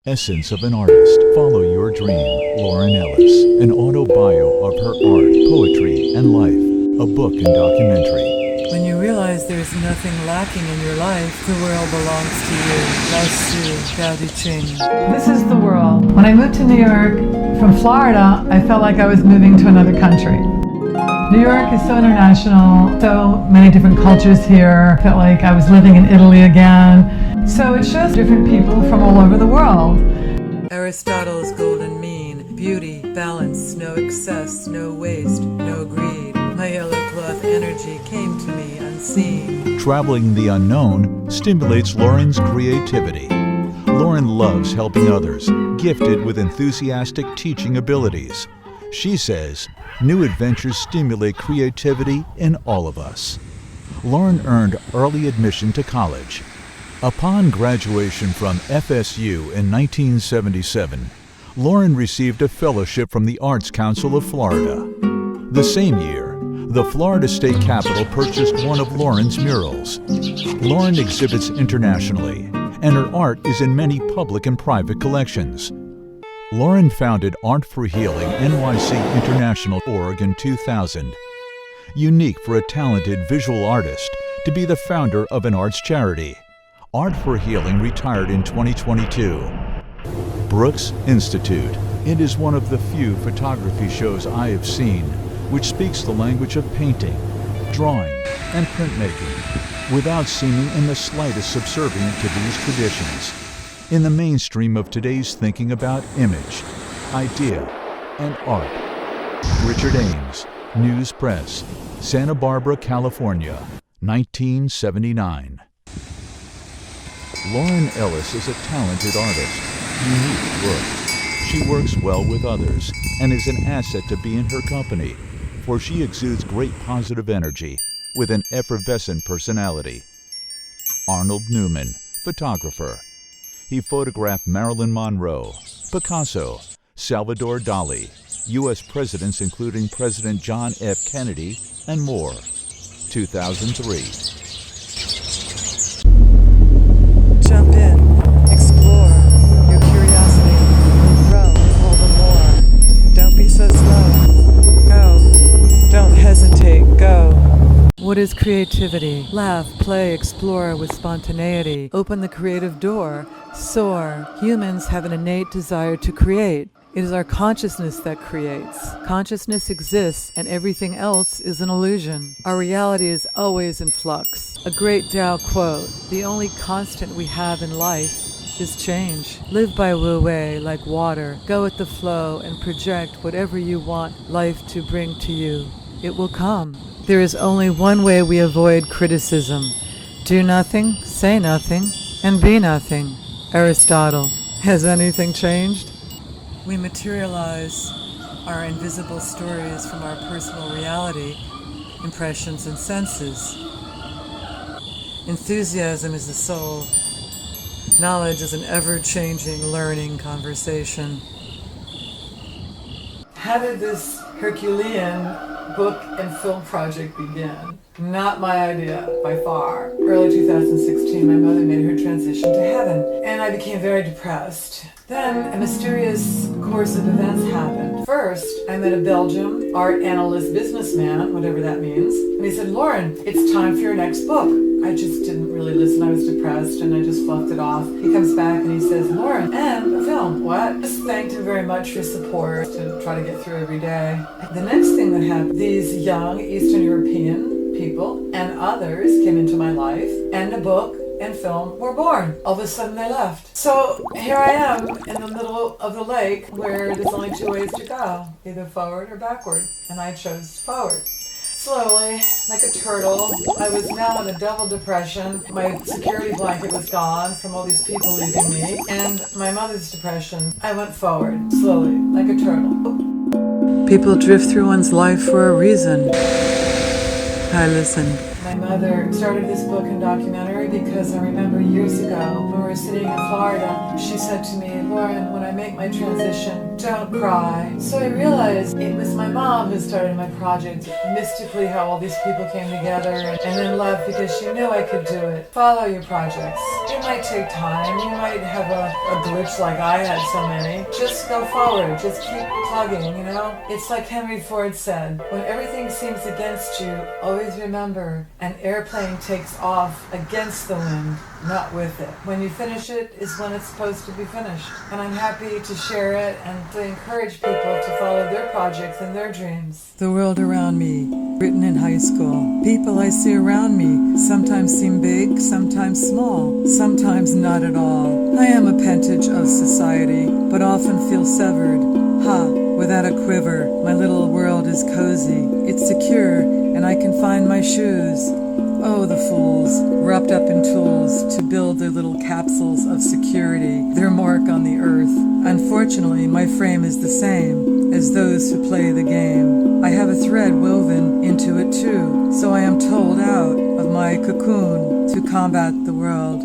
Essence of an Artist. Follow Your Dream. Lauren Ellis. An autobio of her art, poetry, and life. A book and documentary. When you realize there's nothing lacking in your life, the world belongs to you. Lao Tzu, Tao Te Ching. This is the world. When I moved to New York from Florida, I felt like I was moving to another country. New York is so international, so many different cultures here. I felt like I was living in Italy again. So it shows different people from all over the world. Aristotle's golden mean, beauty, balance, no excess, no waste, no greed. My yellow cloth energy came to me unseen. Traveling the unknown stimulates Lauren's creativity. Lauren loves helping others, gifted with enthusiastic teaching abilities. She says, new adventures stimulate creativity in all of us. Lauren earned early admission to college. Upon graduation from FSU in 1977, Lauren received a fellowship from the Arts Council of Florida. The same year, the Florida State Capitol purchased one of Lauren's murals. Lauren exhibits internationally, and her art is in many public and private collections. Lauren founded Art for Healing NYC International Org in 2000. Unique for a talented visual artist to be the founder of an arts charity, Art for Healing retired in 2022. Brooks Institute. It is one of the few photography shows I have seen which speaks the language of painting, drawing, and printmaking without seeming in the slightest subservient to these traditions. In the mainstream of today's thinking about image, idea, and art. Richard Ames, News Press, Santa Barbara, California, 1979. Lauren Ellis is a talented artist, unique look. She works well with others and is an asset to be in her company, for she exudes great positive energy with an effervescent personality. Arnold Newman, photographer. He photographed Marilyn Monroe, Picasso, Salvador Dali, U.S. presidents including President John F. Kennedy, and more. 2003. Jump in, explore, your curiosity will grow all the more. Don't be so slow. Go. Don't hesitate. Go. What is creativity? Laugh, play, explore with spontaneity. Open the creative door. Soar. Humans have an innate desire to create. It is our consciousness that creates. Consciousness exists and everything else is an illusion. Our reality is always in flux. A great Tao quote, the only constant we have in life is change. Live by Wu Wei like water. Go with the flow and project whatever you want life to bring to you. It will come. There is only one way we avoid criticism. Do nothing, say nothing, and be nothing. Aristotle. Has anything changed? We materialize our invisible stories from our personal reality, impressions and senses. Enthusiasm is the soul. Knowledge is an ever-changing, learning conversation. How did this Herculean book and film project begin? Not my idea, by far. Early 2016, my mother made her transition to heaven, and I became very depressed. Then a mysterious course of events happened. First, I met a Belgian art analyst businessman, whatever that means, and he said, Lauren, it's time for your next book. I just didn't really listen. I was depressed and I just fluffed it off. He comes back and he says, Lauren, and a film. What? Just thanked him very much for his support to try to get through every day. The next thing that happened, these young Eastern European people and others came into my life, and a book and film were born. All of a sudden they left. So here I am in the middle of the lake where there's only two ways to go, either forward or backward, and I chose forward. Slowly, like a turtle, I was now in a double depression. My security blanket was gone from all these people leaving me, and my mother's depression. I went forward, slowly, like a turtle. People drift through one's life for a reason. I listened. My mother started this book and documentary because I remember years ago when we were sitting in Florida, she said to me, Lauren, when I make my transition, don't cry. So I realized it was my mom who started my project, mystically how all these people came together and then left because she knew I could do it. Follow your projects. They're might take time, you might have a glitch like I had so many. Just go forward, just keep plugging, you know? It's like Henry Ford said, when everything seems against you, always remember, an airplane takes off against the wind, not with it. When you finish it is when it's supposed to be finished. And I'm happy to share it and to encourage people to follow their projects and their dreams. The world around me, written in high school. People I see around me sometimes seem big, sometimes small, sometimes not at all. I am a appanage of society, but often feel severed. Without a quiver, my little world is cozy. It's secure, and I can find my shoes. Oh, the fools, wrapped up in tools to build their little capsules of security, their mark on the earth. Unfortunately, my frame is the same as those who play the game. I have a thread woven into it too, so I am told out of my cocoon to combat the world.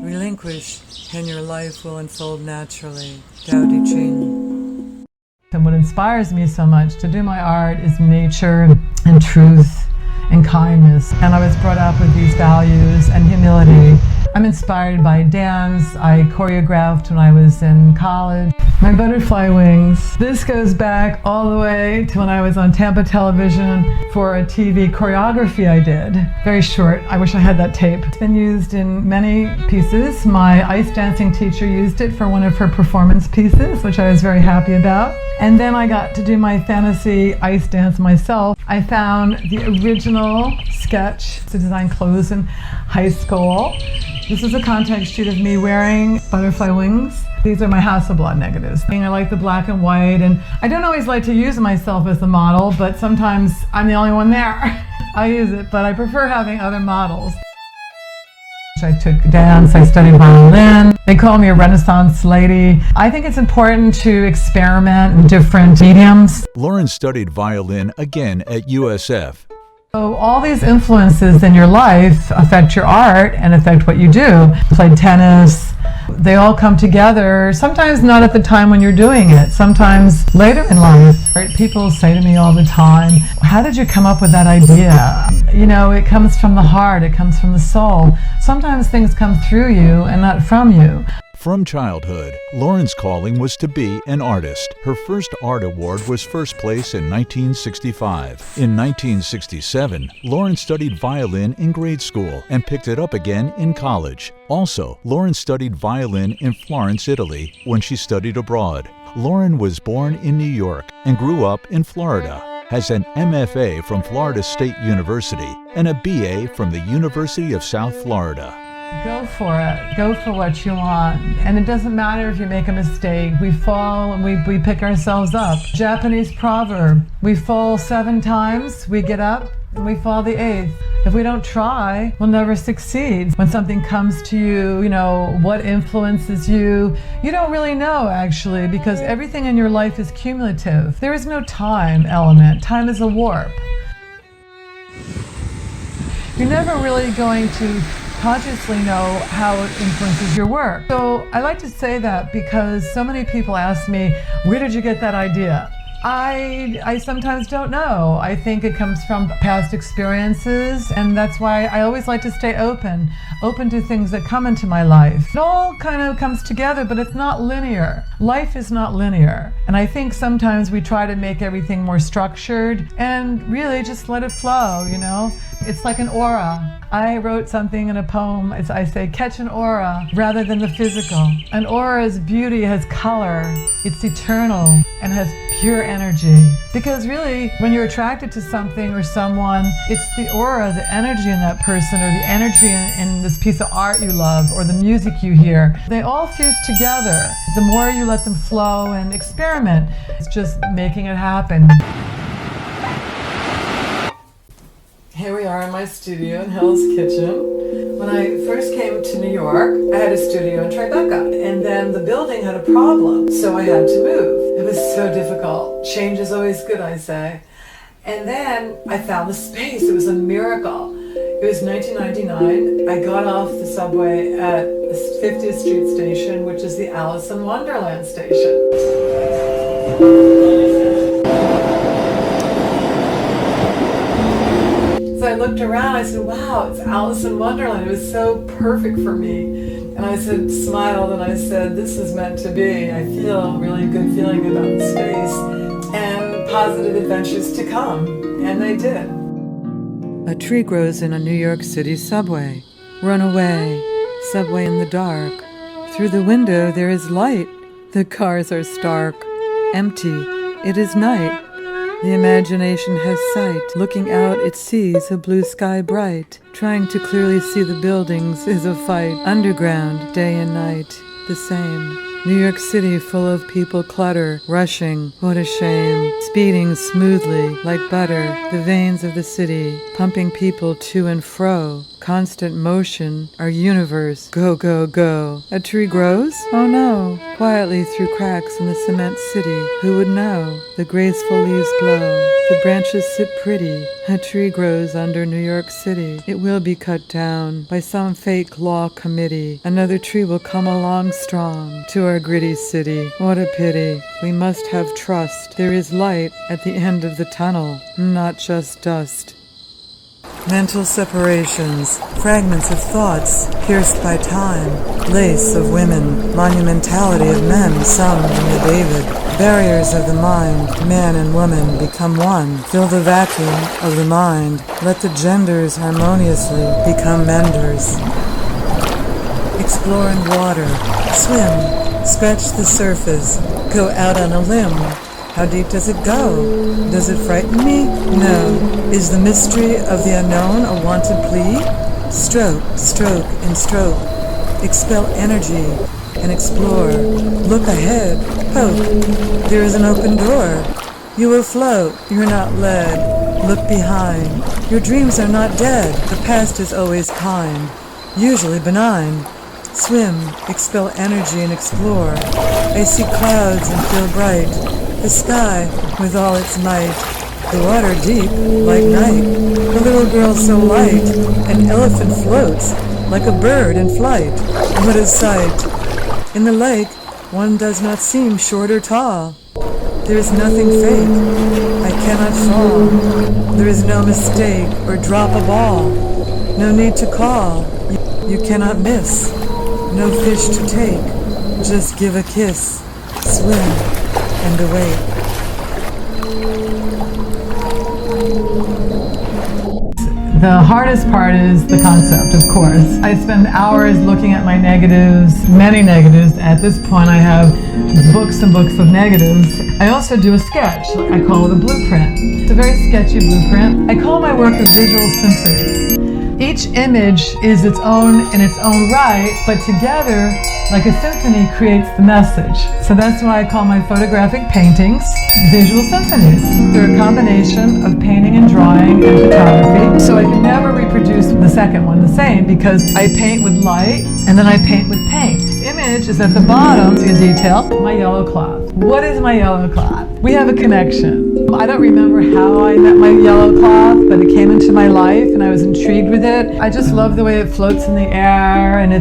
Relinquish, and your life will unfold naturally. Tao Te Ching. And what inspires me so much to do my art is nature and truth and kindness. And I was brought up with these values and humility. I'm inspired by dance. I choreographed when I was in college. My butterfly wings. This goes back all the way to when I was on Tampa Television for a TV choreography I did. Very short. I wish I had that tape. It's been used in many pieces. My ice dancing teacher used it for one of her performance pieces, which I was very happy about. And then I got to do my fantasy ice dance myself. I found the original sketch to design clothes in high school. This is a contact sheet of me wearing butterfly wings. These are my Hasselblad negatives. I like the black and white, and I don't always like to use myself as a model, but sometimes I'm the only one there. I use it, but I prefer having other models. I took dance, I studied violin. They call me a Renaissance lady. I think it's important to experiment in different mediums. Lauren studied violin again at USF. So all these influences in your life affect your art and affect what you do. Played tennis. They all come together, sometimes not at the time when you're doing it, sometimes later in life. People say to me all the time, how did you come up with that idea? You know, it comes from the heart, it comes from the soul. Sometimes things come through you and not from you. From childhood, Lauren's calling was to be an artist. Her first art award was first place in 1965. In 1967, Lauren studied violin in grade school and picked it up again in college. Also, Lauren studied violin in Florence, Italy, when she studied abroad. Lauren was born in New York and grew up in Florida. Has an MFA from Florida State University and a BA from the University of South Florida. Go for it. Go for what you want. And it doesn't matter if you make a mistake. We fall and we pick ourselves up. Japanese proverb, we fall 7 times, we get up, and we fall the 8th. If we don't try, we'll never succeed. When something comes to you, you know, what influences you, you don't really know actually, because everything in your life is cumulative. There is no time element. Time is a warp. You're never really going to consciously know how it influences your work. So I like to say that because so many people ask me, where did you get that idea? I sometimes don't know. I think it comes from past experiences, and that's why I always like to stay open to things that come into my life. It all kind of comes together, but it's not linear. Life is not linear. And I think sometimes we try to make everything more structured and really just let it flow, you know? It's like an aura. I wrote something in a poem, I say, catch an aura rather than the physical. An aura's beauty has color, it's eternal, and has pure energy. Because really, when you're attracted to something or someone, it's the aura, the energy in that person, or the energy in this piece of art you love, or the music you hear. They all fuse together. The more you let them flow and experiment, it's just making it happen. Here we are in my studio in Hell's Kitchen. When I first came to New York, I had a studio in Tribeca, and then the building had a problem, so I had to move. It was so difficult. Change is always good, I say. And then I found the space. It was a miracle. It was 1999. I got off the subway at the 50th Street station, which is the Alice in Wonderland station. So I looked around, I said, wow, it's Alice in Wonderland. It was so perfect for me. And I said, smiled, and I said, this is meant to be. I feel a really good feeling about the space and positive adventures to come. And they did. A tree grows in a New York City subway. Run away, subway in the dark. Through the window there is light. The cars are stark, empty. It is night. The imagination has sight. Looking out, it sees a blue sky bright. Trying to clearly see the buildings is a fight. Underground, day and night, the same. New York City full of people clutter, rushing, what a shame. Speeding smoothly, like butter, the veins of the city, pumping people to and fro. Constant motion, our universe, go, go, go. A tree grows? Oh no. Quietly through cracks in the cement city, who would know? The graceful leaves blow, the branches sit pretty. A tree grows under New York City. It will be cut down by some fake law committee. Another tree will come along strong to our gritty city. What a pity. We must have trust. There is light at the end of the tunnel, not just dust. Mental separations, fragments of thoughts pierced by time, lace of women, monumentality of men summed in the David, barriers of the mind, man and woman become one, fill the vacuum of the mind, let the genders harmoniously become menders. Explore in water, swim, scratch the surface, go out on a limb. How deep does it go? Does it frighten me? No. Is the mystery of the unknown a wanted plea? Stroke, stroke, and stroke. Expel energy and explore. Look ahead. Poke. There is an open door. You will float. You're not led. Look behind. Your dreams are not dead. The past is always kind, usually benign. Swim, expel energy and explore. I see clouds and feel bright. The sky with all its might, the water deep like night, the little girl so light, an elephant floats like a bird in flight. What a sight! In the lake, one does not seem short or tall. There is nothing fake, I cannot fall. There is no mistake or drop a ball. No need to call, you cannot miss. No fish to take, just give a kiss, swim and awake. The hardest part is the concept, of course. I spend hours looking at my negatives, many negatives. At this point, I have books and books of negatives. I also do a sketch. I call it a blueprint. It's a very sketchy blueprint. I call my work a visual symphony. Each image is its own in its own right, but together, like a symphony, creates the message. So that's why I call my photographic paintings visual symphonies. They're a combination of painting and drawing and photography. So I can never reproduce the second one the same because I paint with light and then I paint with paint. The image is at the bottom, see a detail, my yellow cloth. What is my yellow cloth? We have a connection. I don't remember how I met my yellow cloth, but it came into my life and I was intrigued with it. I just love the way it floats in the air, and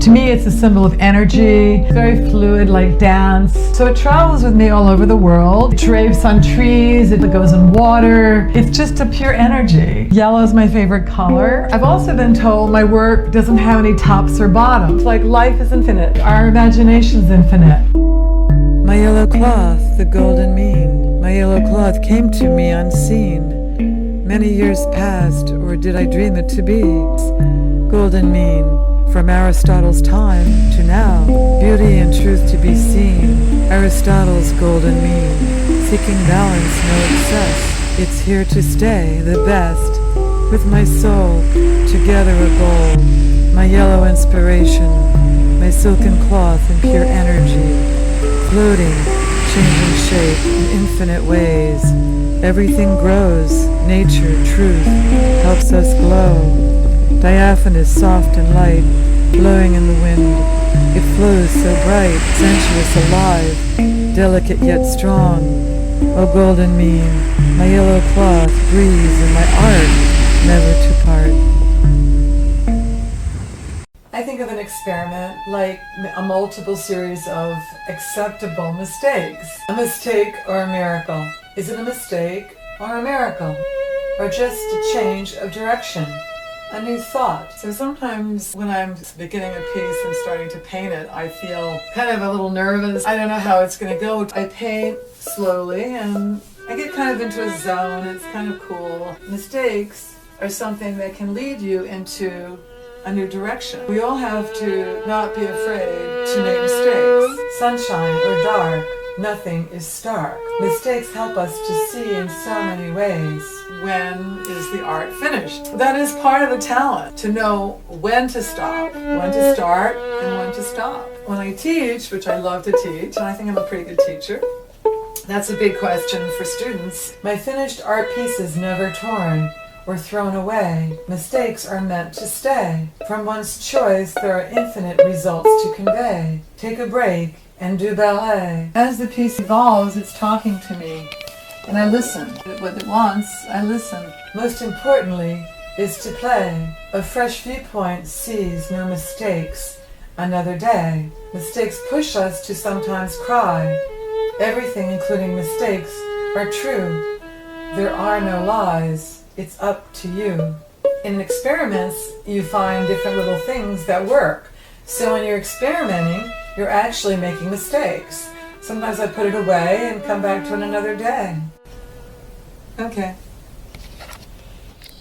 to me it's a symbol of energy. It's very fluid, like dance. So it travels with me all over the world. It drapes on trees, it goes in water. It's just a pure energy. Yellow is my favorite color. I've also been told my work doesn't have any tops or bottoms. Like life is infinite, our imagination's infinite. My yellow cloth, the golden mean. My yellow cloth came to me unseen. Many years passed, or did I dream it to be? Golden mean, from Aristotle's time to now. Beauty and truth to be seen. Aristotle's golden mean. Seeking balance, no excess. It's here to stay, the best. With my soul, together a goal. My yellow inspiration. My silken cloth and pure energy. Floating, changing shape in infinite ways. Everything grows, nature, truth, helps us glow. Diaphanous, soft and light, blowing in the wind. It flows so bright, sensuous, alive, delicate yet strong. O golden mean, my yellow cloth breathes in my art, never to part. I think of an experiment like a multiple series of acceptable mistakes. A mistake or a miracle? Is it a mistake or a miracle? or just a change of direction, a new thought. So sometimes when I'm beginning a piece and starting to paint it, I feel kind of a little nervous. I don't know how it's going to go. I paint slowly and I get kind of into a zone. It's kind of cool. Mistakes are something that can lead you into a new direction. We all have to not be afraid to make mistakes. Sunshine or dark, nothing is stark. Mistakes help us to see in so many ways. When is the art finished? That is part of the talent, to know when to stop, when to start, and when to stop. When I teach, which I love to teach, and I think I'm a pretty good teacher, that's a big question for students. My finished art pieces never torn or thrown away. Mistakes are meant to stay. From one's choice, there are infinite results to convey. Take a break and do ballet. As the piece evolves, it's talking to me, and I listen. What it wants, I listen. Most importantly is to play. A fresh viewpoint sees no mistakes. Another day. Mistakes push us to sometimes cry. Everything, including mistakes, are true. There are no lies. It's up to you. In experiments, you find different little things that work. So when you're experimenting, you're actually making mistakes. Sometimes I put it away and come back to it another day. Okay.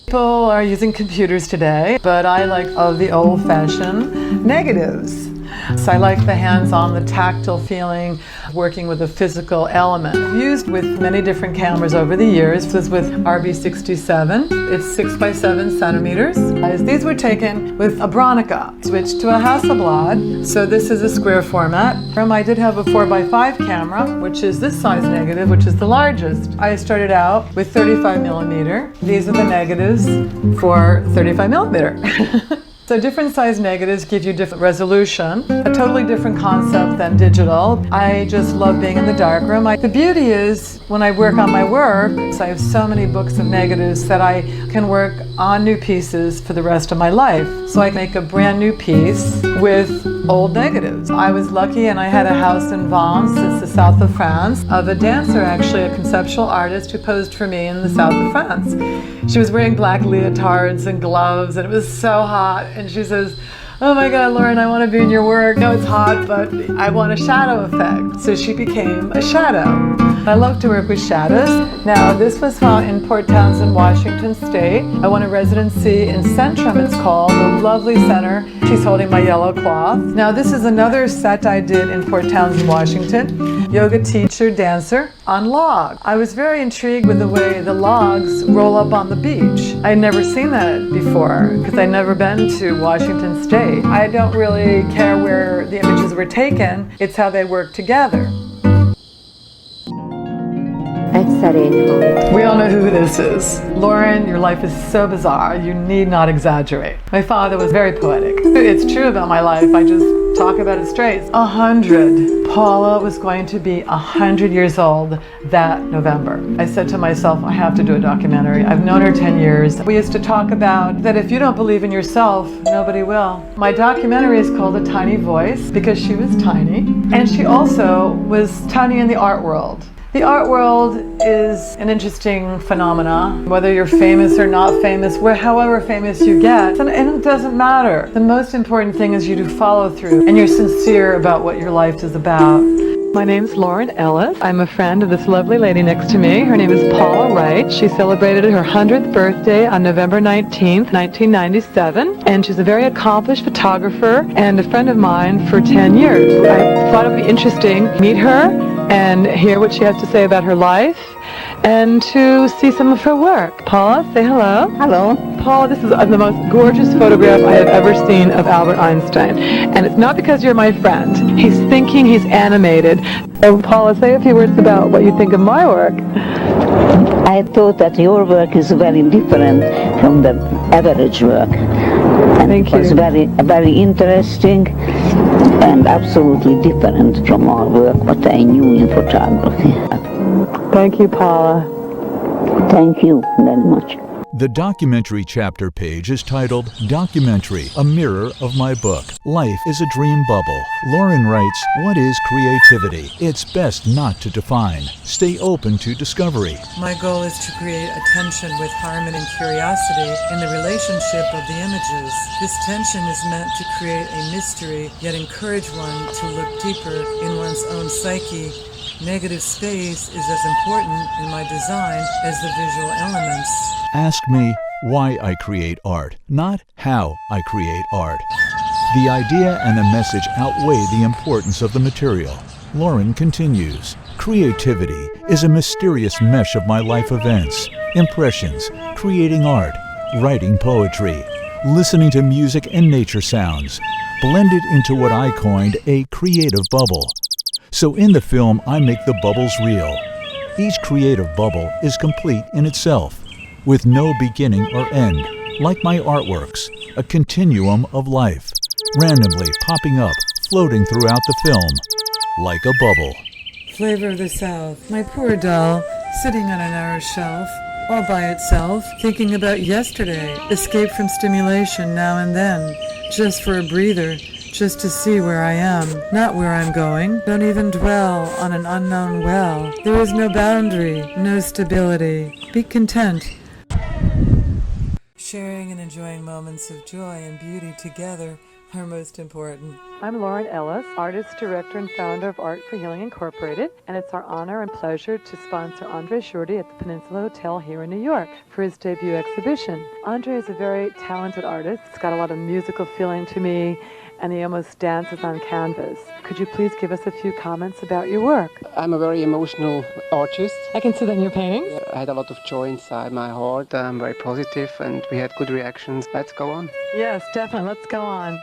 People are using computers today, but I like the old-fashioned negatives. So I like the hands-on, the tactile feeling, working with a physical element. I've used with many different cameras over the years. This is with RB67. It's 6 by 7 centimeters. These were taken with a Bronica. Switched to a Hasselblad. So this is a square format. I did have a 4 by 5 camera, which is this size negative, which is the largest. I started out with 35 millimeter. These are the negatives for 35 millimeter. So different size negatives give you different resolution, a totally different concept than digital. I just love being in the darkroom. The beauty is when I work on my work, so I have so many books of negatives that I can work on new pieces for the rest of my life. So I make a brand new piece with old negatives. I was lucky and I had a house in Vence, it's the south of France, of a dancer, actually a conceptual artist who posed for me in the south of France. She was wearing black leotards and gloves and it was so hot. And she says, "Oh my God, Lauren, I want to be in your work. No, it's hot, but I want a shadow effect." So she became a shadow. I love to work with shadows. Now, this was found in Port Townsend, Washington State. I won a residency in Centrum, it's called, a lovely center. She's holding my yellow cloth. Now, this is another set I did in Port Townsend, Washington. Yoga teacher, dancer on log. I was very intrigued with the way the logs roll up on the beach. I'd never seen that before because I'd never been to Washington State. I don't really care where the images were taken, it's how they work together. We all know who this is. Lauren, your life is so bizarre, you need not exaggerate. My father was very poetic. It's true about my life, I just talk about it straight. 100. Paula was going to be 100 years old that November. I said to myself, I have to do a documentary. I've known her 10 years. We used to talk about that if you don't believe in yourself, nobody will. My documentary is called A Tiny Voice because she was tiny, and she also was tiny in the art world. The art world is an interesting phenomena. Whether you're famous or not famous, however famous you get, and it doesn't matter. The most important thing is you do follow through and you're sincere about what your life is about. My name's Lauren Ellis. I'm a friend of this lovely lady next to me. Her name is Paula Wright. She celebrated her 100th birthday on November 19th, 1997, and she's a very accomplished photographer and a friend of mine for 10 years. I thought it would be interesting to meet her and hear what she has to say about her life and to see some of her work. Paula, say hello. Hello. Paula, this is the most gorgeous photograph I have ever seen of Albert Einstein. And it's not because you're my friend. He's thinking, he's animated. So Paula, say a few words about what you think of my work. I thought that your work is very different from the average work. And Thank you. It was very interesting and absolutely different from our work, what I knew in photography. Thank you, Paula. Thank you very much. The documentary chapter page is titled Documentary, a Mirror of My Book. Life is a Dream Bubble. Lauren writes, what is creativity? It's best not to define. Stay open to discovery. My goal is to create a tension with harmony and curiosity in the relationship of the images. This tension is meant to create a mystery, yet encourage one to look deeper in one's own psyche. Negative space is as important in my design as the visual elements. Ask me why I create art, not how I create art. The idea and the message outweigh the importance of the material. Lauren continues, creativity is a mysterious mesh of my life events, impressions, creating art, writing poetry, listening to music and nature sounds, blended into what I coined a creative bubble. So in the film, I make the bubbles real. Each creative bubble is complete in itself, with no beginning or end, like my artworks, a continuum of life, randomly popping up, floating throughout the film, like a bubble. Flavor of the South. My poor doll, sitting on a narrow shelf, all by itself, thinking about yesterday, escape from stimulation now and then, just for a breather, just to see where I am, not where I'm going. Don't even dwell on an unknown well. There is no boundary, no stability. Be content. Sharing and enjoying moments of joy and beauty together are most important. I'm Lauren Ellis, artist, director, and founder of Art for Healing Incorporated, and it's our honor and pleasure to sponsor Andre Shorty at the Peninsula Hotel here in New York for his debut exhibition. Andre is a very talented artist. It's got a lot of musical feeling to me, and he almost dances on canvas. Could you please give us a few comments about your work? I'm a very emotional artist. I can see that in your paintings. I had a lot of joy inside my heart. I'm very positive and we had good reactions. Let's go on. Yes, definitely. Let's go on.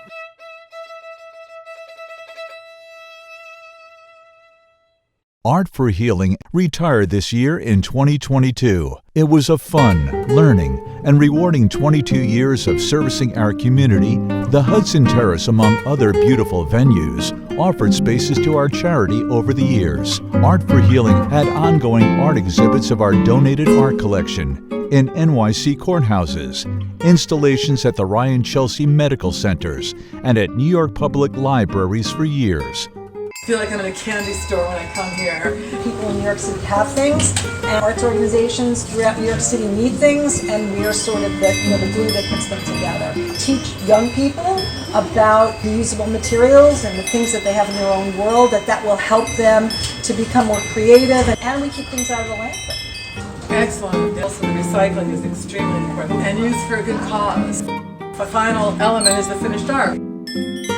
Art for Healing retired this year in 2022. It was a fun, learning, and rewarding 22 years of servicing our community. The Hudson Terrace, among other beautiful venues, offered spaces to our charity over the years. Art for Healing had ongoing art exhibits of our donated art collection in NYC courthouses, installations at the Ryan Chelsea Medical Centers, and at New York Public Libraries for years. I feel like I'm in a candy store when I come here. People in New York City have things, and arts organizations throughout New York City need things, and we are sort of the glue that puts them together. Teach young people about reusable materials and the things that they have in their own world, that will help them to become more creative, and we keep things out of the landfill. Excellent. Also, the recycling is extremely important and used for a good cause. The final element is the finished art.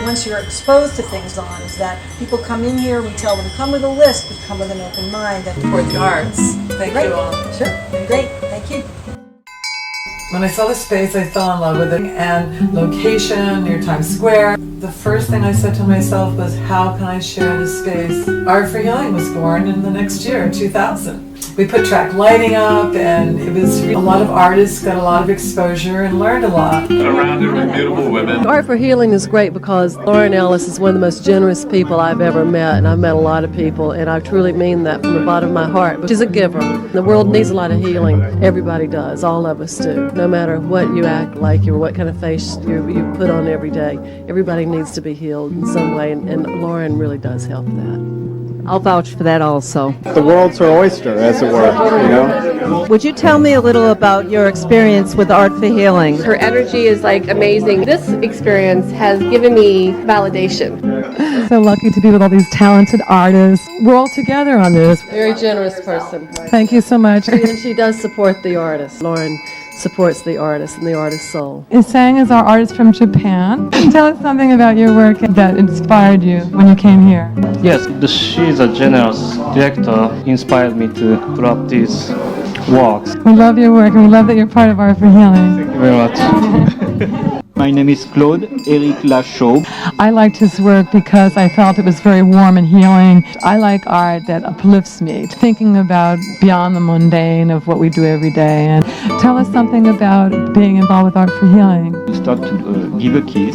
Once you're exposed to things on is that people come in here, we tell them come with a list, but come with an open mind. And For the arts. Thank Great. you all. Sure. Great. Thank you. When I saw the space, I fell in love with it. And location near Times Square. The first thing I said to myself was, how can I share this space? Art for Healing was born in the next year, 2000. We put track lighting up, and it was a lot of artists got a lot of exposure and learned a lot. Surrounded with beautiful women. Art for Healing is great because Lauren Ellis is one of the most generous people I've ever met, and I've met a lot of people, and I truly mean that from the bottom of my heart. She's a giver. The world needs a lot of healing. Everybody does. All of us do. No matter what you act like or what kind of face you put on every day, everybody needs to be healed in some way, and Lauren really does help that. I'll vouch for that also. The world's her oyster, as it were, you know? Would you tell me a little about your experience with Art for Healing? Her energy is like amazing. This experience has given me validation. So lucky to be with all these talented artists. We're all together on this. Very generous person. Thank you so much. And she does support the artist. Lauren supports the artist and the artist's soul. Isang is our artist from Japan. Tell us something about your work that inspired you when you came here. Yes, she's a generous director, inspired me to put up these walks. We love your work, and we love that you're part of Art for Healing. Thank you very much. My name is Claude Eric Lachaud. I liked his work because I felt it was very warm and healing. I like art that uplifts me, thinking about beyond the mundane of what we do every day. And tell us something about being involved with Art for Healing. Start to give a kiss.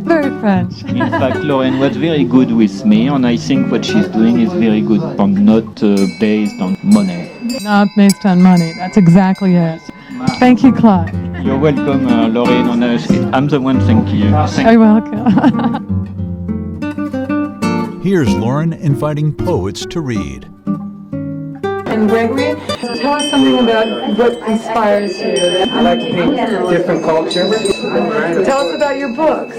Very French. In fact, Lauren was very good with me, and I think what she's doing is very good, but not based on money. Not based on money. That's exactly it. Thank you, Clark. You're welcome, Lauren. I'm the one thank you. You're welcome. Here's Lauren inviting poets to read. And Gregory, tell us something about what inspires you. I like to paint different cultures. Tell us about your books.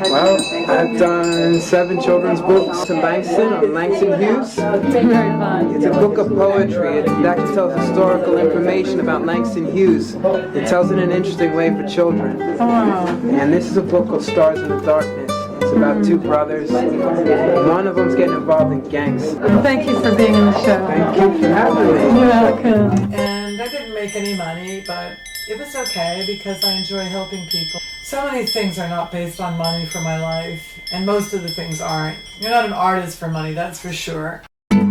Well, I've done 7 children's books to Langston on Langston Hughes. Very fun. It's a book of poetry. It actually tells historical information about Langston Hughes. It tells it in an interesting way for children. Oh. And this is a book called Stars in the Darkness. It's about 2 brothers. One of them's getting involved in gangs. Thank you for being on the show. Thank you for having me. You're welcome. And I didn't make any money, but it was okay because I enjoy helping people. So many things are not based on money for my life, and most of the things aren't. You're not an artist for money, that's for sure.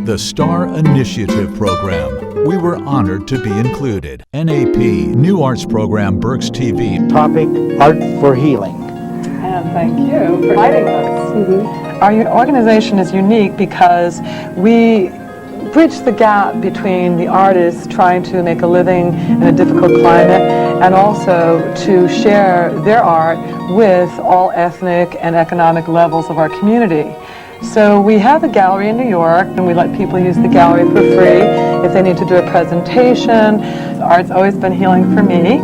The Star Initiative Program. We were honored to be included. NAP, New Arts Program, Berks TV. Topic, Art for Healing. And thank you for inviting us. Our organization is unique because we bridge the gap between the artists trying to make a living in a difficult climate and also to share their art with all ethnic and economic levels of our community. So we have a gallery in New York, and we let people use the gallery for free if they need to do a presentation. Art's always been healing for me,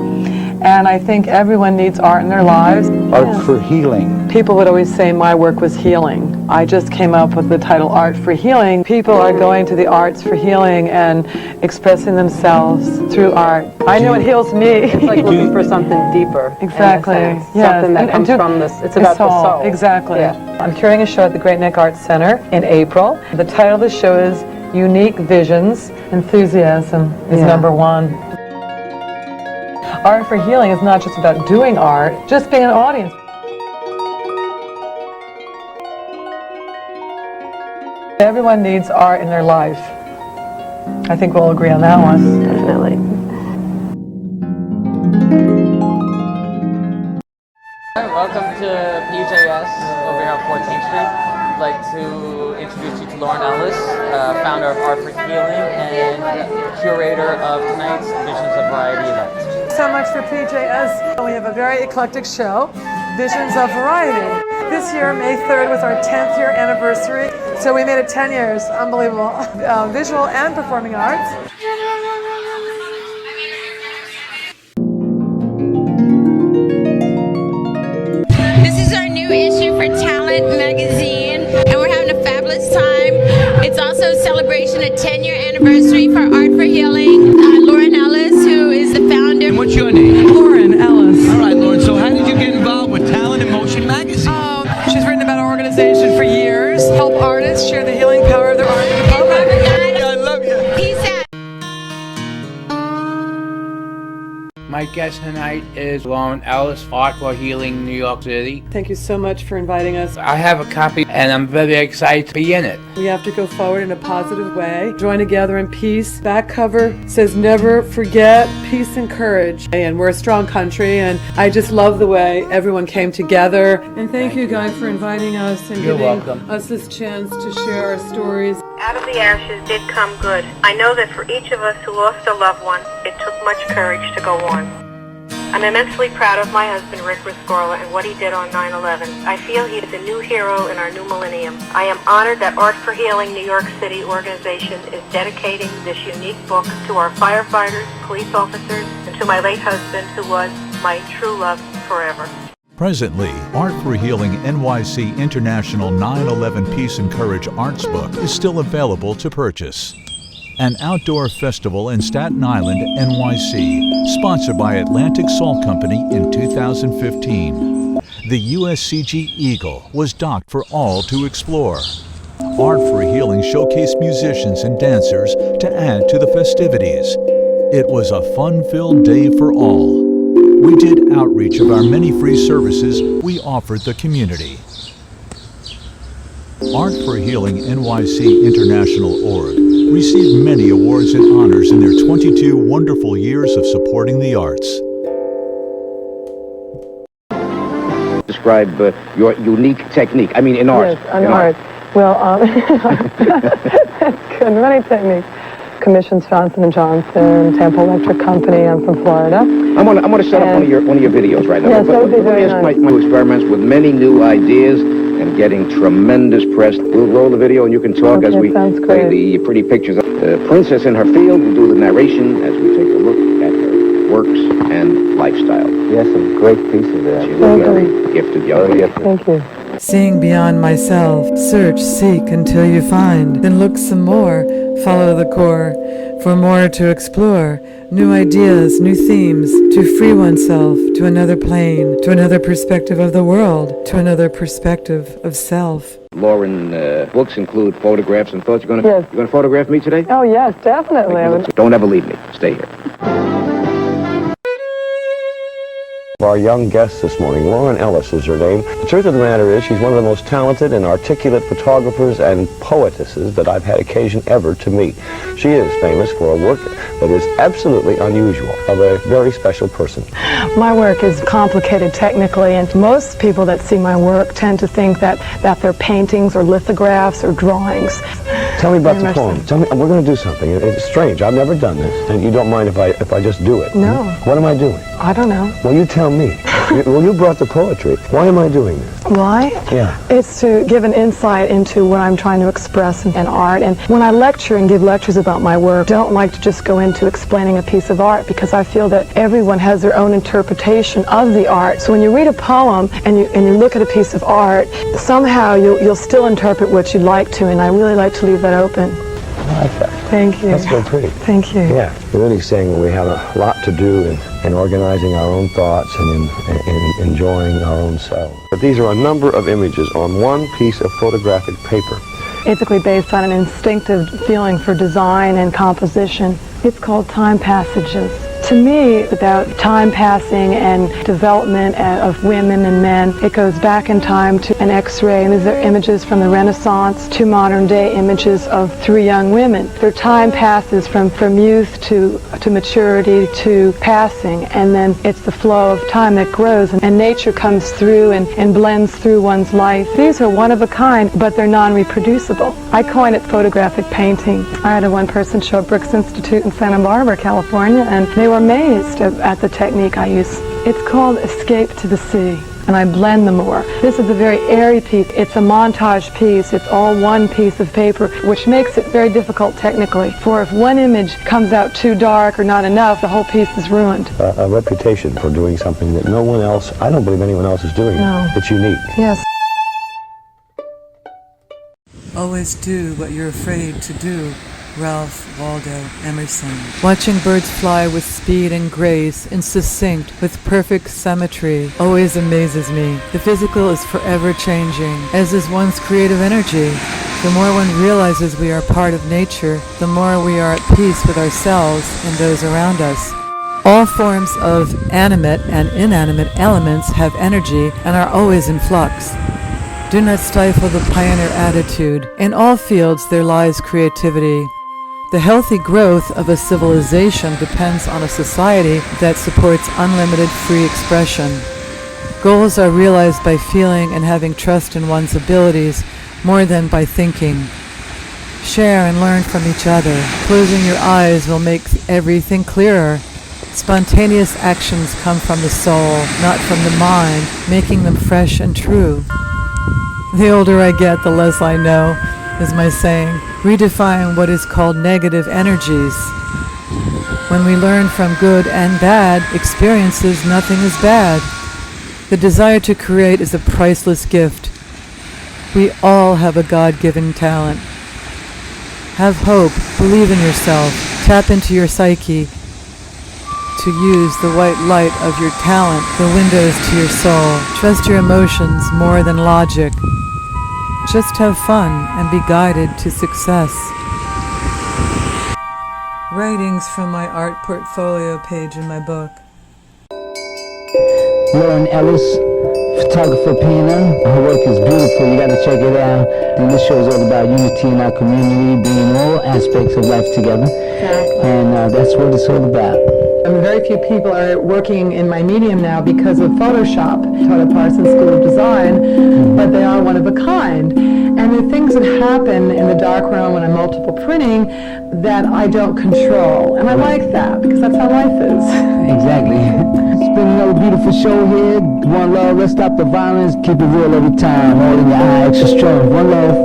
and I think everyone needs art in their lives. Art for Healing. People would always say my work was healing. I just came up with the title Art for Healing. People are going to the arts for healing and expressing themselves through art. I know it heals me. It's like looking for something deeper. Exactly. Yes. Something that comes from this. It's about the soul. Exactly. Yeah. I'm curating a show at the Great Neck Arts Center in April. The title of the show is Unique Visions. Enthusiasm is number 1. Art for Healing is not just about doing art, just being an audience. Everyone needs art in their life. I think we'll agree on that one. Definitely. Welcome to PJS over here on 14th Street. I'd like to introduce you to Lauren Ellis, founder of Art for Healing and curator of tonight's Visions of Variety event. So much for PJS. We have a very eclectic show, Visions of Variety. This year, May 3rd, was our 10th year anniversary, so we made it 10 years. Unbelievable. Visual and performing arts. This is our new issue for Talent Magazine, and we're having a fabulous time. It's also a celebration, a 10-year anniversary for Art for Healing. Lauren Ellis, who is the founder. And what's your name? Lauren Ellis. All right, Lauren, so how did you get involved with Talent in Motion magazine? She's written about our organization for years, help artists share the healing power of their art with the public. I love you. Peace out. My guest tonight is Lauren Ellis, Art for Healing, New York City. Thank you so much for inviting us. I have a copy and I'm very excited to be in it. We have to go forward in a positive way, join together in peace. Back cover says never forget, peace and courage. And we're a strong country, and I just love the way everyone came together. And thank you, Guy, for inviting us and You're giving welcome. us this chance to share our stories. Out of the ashes did come good. I know that for each of us who lost a loved one, it took much courage to go on. I'm immensely proud of my husband, Rick Rescorla, and what he did on 9/11. I feel he is a new hero in our new millennium. I am honored that Art for Healing New York City organization is dedicating this unique book to our firefighters, police officers, and to my late husband, who was my true love forever. Presently, Art for Healing NYC International 9/11 Peace and Courage Arts Book is still available to purchase. An outdoor festival in Staten Island, NYC, sponsored by Atlantic Salt Company in 2015. The USCG Eagle was docked for all to explore. Art for Healing showcased musicians and dancers to add to the festivities. It was a fun-filled day for all. We did outreach of our many free services we offered the community. Art for Healing NYC International Org received many awards and honors in their 22 wonderful years of supporting the arts. Describe your unique technique. I mean, in art. Yes, in art. Well, that's good. Many techniques. commissions Johnson & Johnson, Tampa Electric Company. I'm from Florida. I want to set up one of your videos right now. Yes, that would be let me very ask nice. my experiments with many new ideas and getting tremendous press. We'll roll the video and you can talk as we play the pretty pictures. The princess in her field will do the narration as we take a look at her works and lifestyle. Yes, some great pieces there. She's a very gifted young lady. Thank you. Seeing beyond myself, search, seek until you find, then look some more, follow the core, for more to explore, new ideas, new themes, to free oneself to another plane, to another perspective of the world, to another perspective of self. Lauren, books include photographs and thoughts. You're gonna photograph me today? Oh, yes, definitely. Don't ever leave me. Stay here. Our young guest this morning, Lauren Ellis is her name. The truth of the matter is she's one of the most talented and articulate photographers and poetesses that I've had occasion ever to meet. She is famous for a work that is absolutely unusual, of a very special person. My work is complicated technically, and most people that see my work tend to think that they're paintings or lithographs or drawings. Tell me about the poem. Tell me, we're going to do something. It's strange. I've never done this. And you don't mind if I just do it? No. What am I doing? I don't know. Well, you tell me. Well, you brought the poetry. Why am I doing this? Why? Yeah. It's to give an insight into what I'm trying to express in art. And when I lecture and give lectures about my work, I don't like to just go into explaining a piece of art because I feel that everyone has their own interpretation of the art. So when you read a poem and you look at a piece of art, somehow you'll still interpret what you'd like to, and I really like to leave that open. I like that. Thank you. That's very pretty. Thank you. Yeah, you're really saying we have a lot to do in organizing our own thoughts and in enjoying our own selves. But these are a number of images on one piece of photographic paper. Basically based on an instinctive feeling for design and composition. It's called Time Passages. To me, it's about time passing and development of women and men. It goes back in time to an X-ray, and these are images from the Renaissance to modern-day images of three young women. Their time passes from youth to maturity to passing, and then it's the flow of time that grows, and nature comes through and blends through one's life. These are one of a kind, but they're non-reproducible. I coin it photographic painting. I had a one-person show at Brooks Institute in Santa Barbara, California, and they were amazed at the technique I use. It's called Escape to the Sea, and I blend them more. This is a very airy piece. It's a montage piece. It's all one piece of paper, which makes it very difficult technically. For if one image comes out too dark or not enough, the whole piece is ruined. A reputation for doing something that no one else, I don't believe anyone else is doing. No. It's unique. Yes. Always do what you're afraid to do. Ralph Waldo Emerson. Watching birds fly with speed and grace, and succinct with perfect symmetry, always amazes me. The physical is forever changing, as is one's creative energy. The more one realizes we are part of nature, the more we are at peace with ourselves and those around us. All forms of animate and inanimate elements have energy and are always in flux. Do not stifle the pioneer attitude. In all fields there lies creativity. The healthy growth of a civilization depends on a society that supports unlimited free expression. Goals are realized by feeling and having trust in one's abilities more than by thinking. Share and learn from each other. Closing your eyes will make everything clearer. Spontaneous actions come from the soul, not from the mind, making them fresh and true. The older I get, the less I know, is my saying. Redefine what is called negative energies. When we learn from good and bad experiences, nothing is bad. The desire to create is a priceless gift. We all have a God-given talent. Have hope, believe in yourself, tap into your psyche to use the white light of your talent, the windows to your soul. Trust your emotions more than logic. Just have fun and be guided to success. Writings from my art portfolio page in my book. Lauren Ellis, photographer, painter. Her work is beautiful. You got to check it out. And this show is all about unity in our community, bringing all aspects of life together. Exactly. And that's what it's all about. Very few people are working in my medium now because of Photoshop. I taught at Parsons School of Design, but they are one of a kind. And the things that happen in the darkroom when I'm multiple printing that I don't control. And I like that because that's how life is. Exactly. It's been another beautiful show here. One love, let's stop the violence, keep it real every time. All in your eye, extra strong. One love.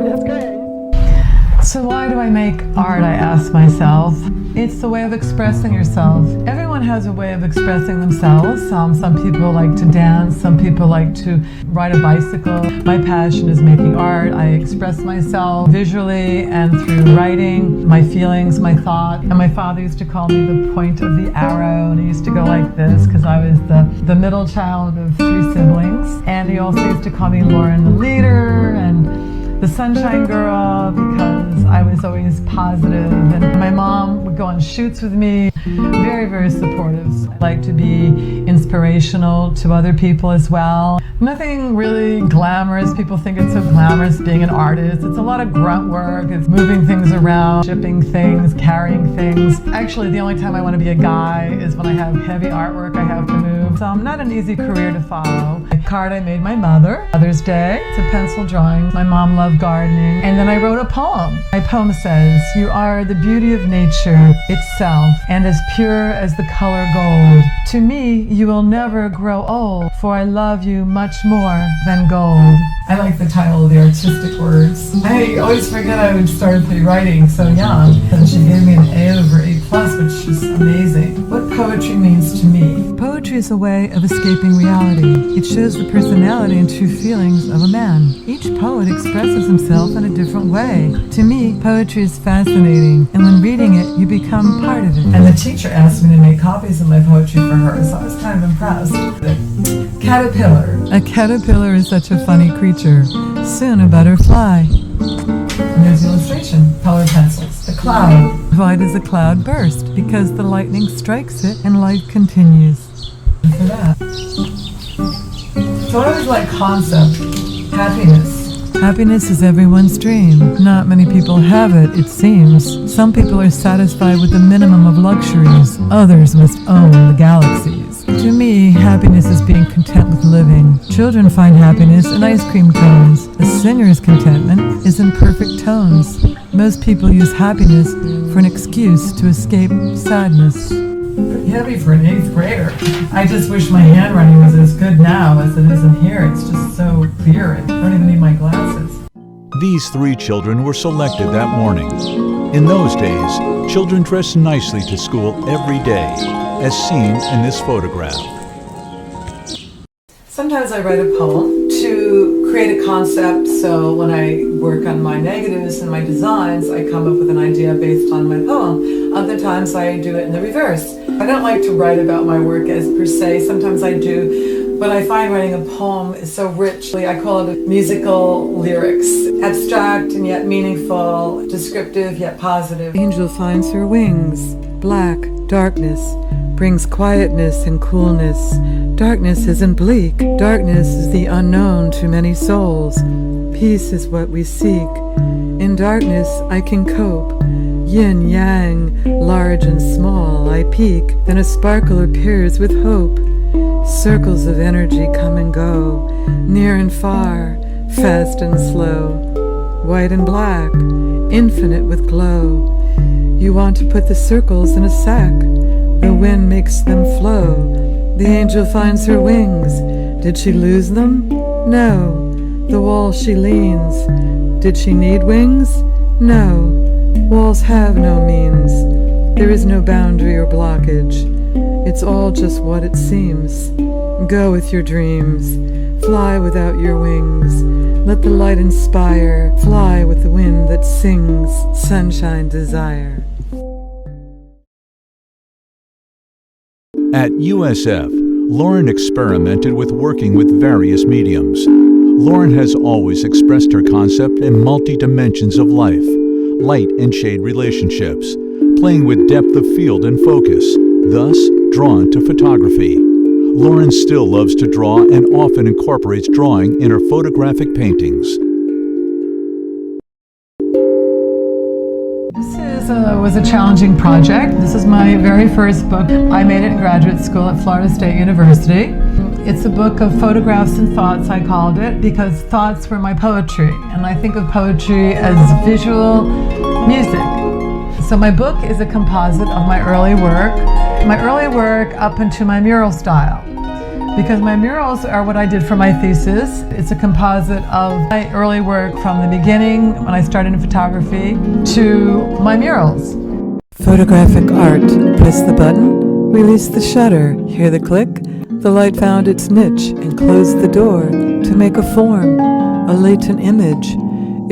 That's great. So why do I make art, I ask myself. It's the way of expressing yourself. Everyone has a way of expressing themselves. Some people like to dance, some people like to ride a bicycle. My passion is making art. I express myself visually and through writing, my feelings, my thoughts. And my father used to call me the point of the arrow, and he used to go like this because I was the middle child of 3 siblings. And he also used to call me Lauren the leader and the sunshine girl because I was always positive, and my mom would go on shoots with me. Very, very supportive. I like to be inspirational to other people as well. Nothing really glamorous. People think it's so glamorous being an artist. It's a lot of grunt work. It's moving things around, shipping things, carrying things. Actually, the only time I want to be a guy is when I have heavy artwork I have to move. So I'm not an easy career to follow. A card I made my mother, Mother's Day. It's a pencil drawing. My mom loved gardening. And then I wrote a poem. My poem says, "You are the beauty of nature itself, and as pure as the color gold. To me, you will never grow old, for I love you much more than gold." I like the title of the artistic words. I always forget I started writing so young, and she gave me an A over A+, which is amazing. What poetry means to me. Poetry is a way of escaping reality. It shows the personality and true feelings of a man. Each poet expresses himself in a different way. To me, poetry is fascinating, and when reading it, you become part of it. And the teacher asked me to make copies of my poetry for her, so I was kind of impressed. Caterpillar. A caterpillar is such a funny creature. Soon a butterfly. And there's the illustration. Colored pencils. The cloud. Why does a cloud burst? Because the lightning strikes it and life continues. And for that. So I always like concept. Happiness. Happiness is everyone's dream. Not many people have it, it seems. Some people are satisfied with the minimum of luxuries. Others must own the galaxies. To me, happiness is being content with living. Children find happiness in ice cream cones. A singer's contentment is in perfect tones. Most people use happiness for an excuse to escape sadness. Pretty heavy for an 8th grader. I just wish my handwriting was as good now as it is in here. It's just so clear. I don't even need my glasses. These 3 children were selected that morning. In those days, children dressed nicely to school every day, as seen in this photograph. Sometimes I write a poem to create a concept, so when I work on my negatives and my designs, I come up with an idea based on my poem. Other times I do it in the reverse. I don't like to write about my work as per se. Sometimes I do, but I find writing a poem is so rich. I call it musical lyrics. Abstract and yet meaningful, descriptive yet positive. Angel finds her wings, black, darkness, brings quietness and coolness. Darkness isn't bleak. Darkness is the unknown to many souls. Peace is what we seek. In darkness I can cope. Yin, yang, large and small, I peek. Then a sparkle appears with hope. Circles of energy come and go, near and far, fast and slow. White and black, infinite with glow. You want to put the circles in a sack. The wind makes them flow. The angel finds her wings. Did she lose them? No. The wall she leans. Did she need wings? No. Walls have no means. There is no boundary or blockage. It's all just what it seems. Go with your dreams. Fly without your wings. Let the light inspire. Fly with the wind that sings sunshine desire. At USF, Lauren experimented with working with various mediums. Lauren has always expressed her concept in multi-dimensions of life, light and shade relationships, playing with depth of field and focus, thus drawn to photography. Lauren still loves to draw and often incorporates drawing in her photographic paintings. This was a challenging project. This is my very first book. I made it in graduate school at Florida State University. It's a book of photographs and thoughts, I called it, because thoughts were my poetry, and I think of poetry as visual music. So my book is a composite of my early work up into my mural style, because my murals are what I did for my thesis. It's a composite of my early work from the beginning, when I started in photography, to my murals. Photographic art. Press the button, release the shutter, hear the click. The light found its niche and closed the door to make a form, a latent image.